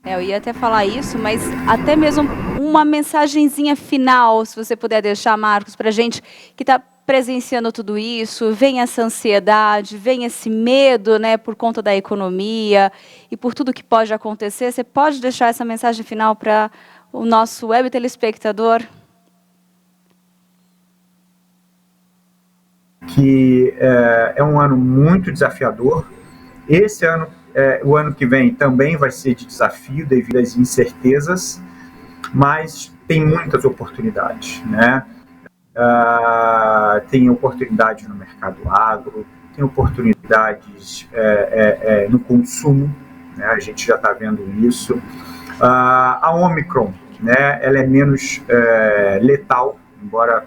Eu ia até falar isso, mas até mesmo uma mensagenzinha final, se você puder deixar, Marcos, para a gente que está presenciando tudo isso, vem essa ansiedade, vem esse medo, né, por conta da economia e por tudo que pode acontecer. Você pode deixar essa mensagem final para o nosso web telespectador? Que é um ano muito desafiador. Esse ano, o ano que vem também vai ser de desafio devido às incertezas, mas tem muitas oportunidades, né? Tem oportunidades no mercado agro, tem oportunidades no consumo, né? A gente já está vendo isso. A Omicron, né? Ela é menos letal, embora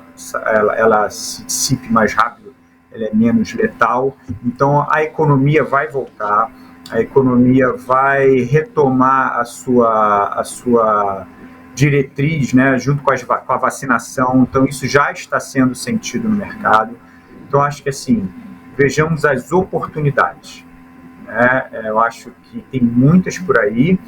ela se dissipe mais rápido, ela é menos letal. Então a economia vai voltar, a economia vai retomar a sua diretriz, né, junto com a vacinação. Então isso já está sendo sentido no mercado. Então acho que assim, vejamos as oportunidades, né? Eu acho que tem muitas por aí,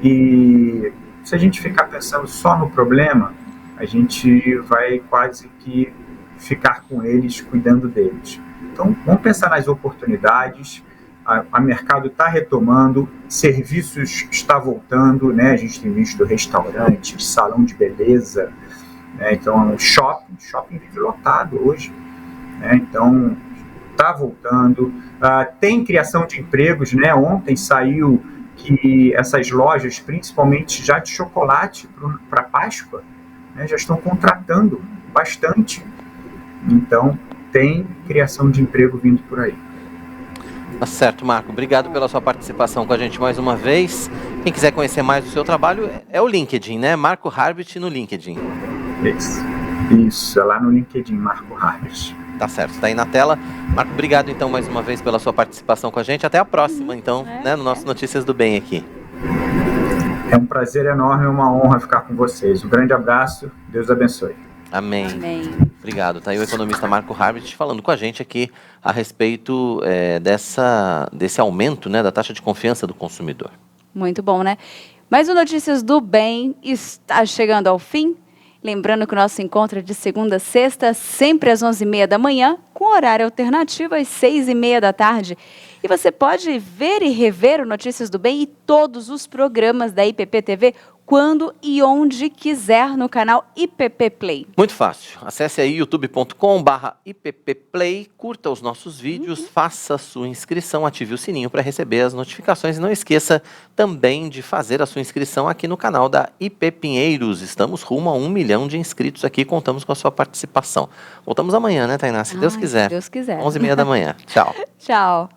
e se a gente ficar pensando só no problema, a gente vai quase que ficar com eles, cuidando deles. Então, vamos pensar nas oportunidades. A mercado está retomando, serviços está voltando, né? A gente tem visto restaurantes, salão de beleza, né? Então, shopping vive lotado hoje, né? Então, está voltando. Tem criação de empregos, né? Ontem saiu que essas lojas, principalmente já de chocolate para Páscoa, né, já estão contratando bastante. Então, tem criação de emprego vindo por aí. Tá certo, Marco. Obrigado pela sua participação com a gente mais uma vez. Quem quiser conhecer mais do seu trabalho é o LinkedIn, né? Marco Harbit no LinkedIn. Isso, é lá no LinkedIn, Marco Harbit. Tá certo, tá aí na tela. Marco, obrigado então mais uma vez pela sua participação com a gente. Até a próxima, então, né, no nosso Notícias do Bem aqui. É um prazer enorme e uma honra ficar com vocês. Um grande abraço, Deus abençoe. Amém. Obrigado. Tá aí o economista Marco Harbit falando com a gente aqui a respeito desse aumento, né, da taxa de confiança do consumidor. Muito bom, né? Mas o Notícias do Bem está chegando ao fim. Lembrando que o nosso encontro é de segunda a sexta, sempre às 11h30 da manhã, com horário alternativo às 6h30 da tarde. E você pode ver e rever o Notícias do Bem e todos os programas da IPP-TV quando e onde quiser no canal IPP Play. Muito fácil. Acesse aí youtube.com/IPPplay, curta os nossos vídeos, faça a sua inscrição, ative o sininho para receber as notificações e não esqueça também de fazer a sua inscrição aqui no canal da IP Pinheiros. Estamos rumo a 1 milhão de inscritos aqui, contamos com a sua participação. Voltamos amanhã, né, Tainá? Se Deus quiser. Se Deus quiser. 11h30 da manhã. Tchau. Tchau.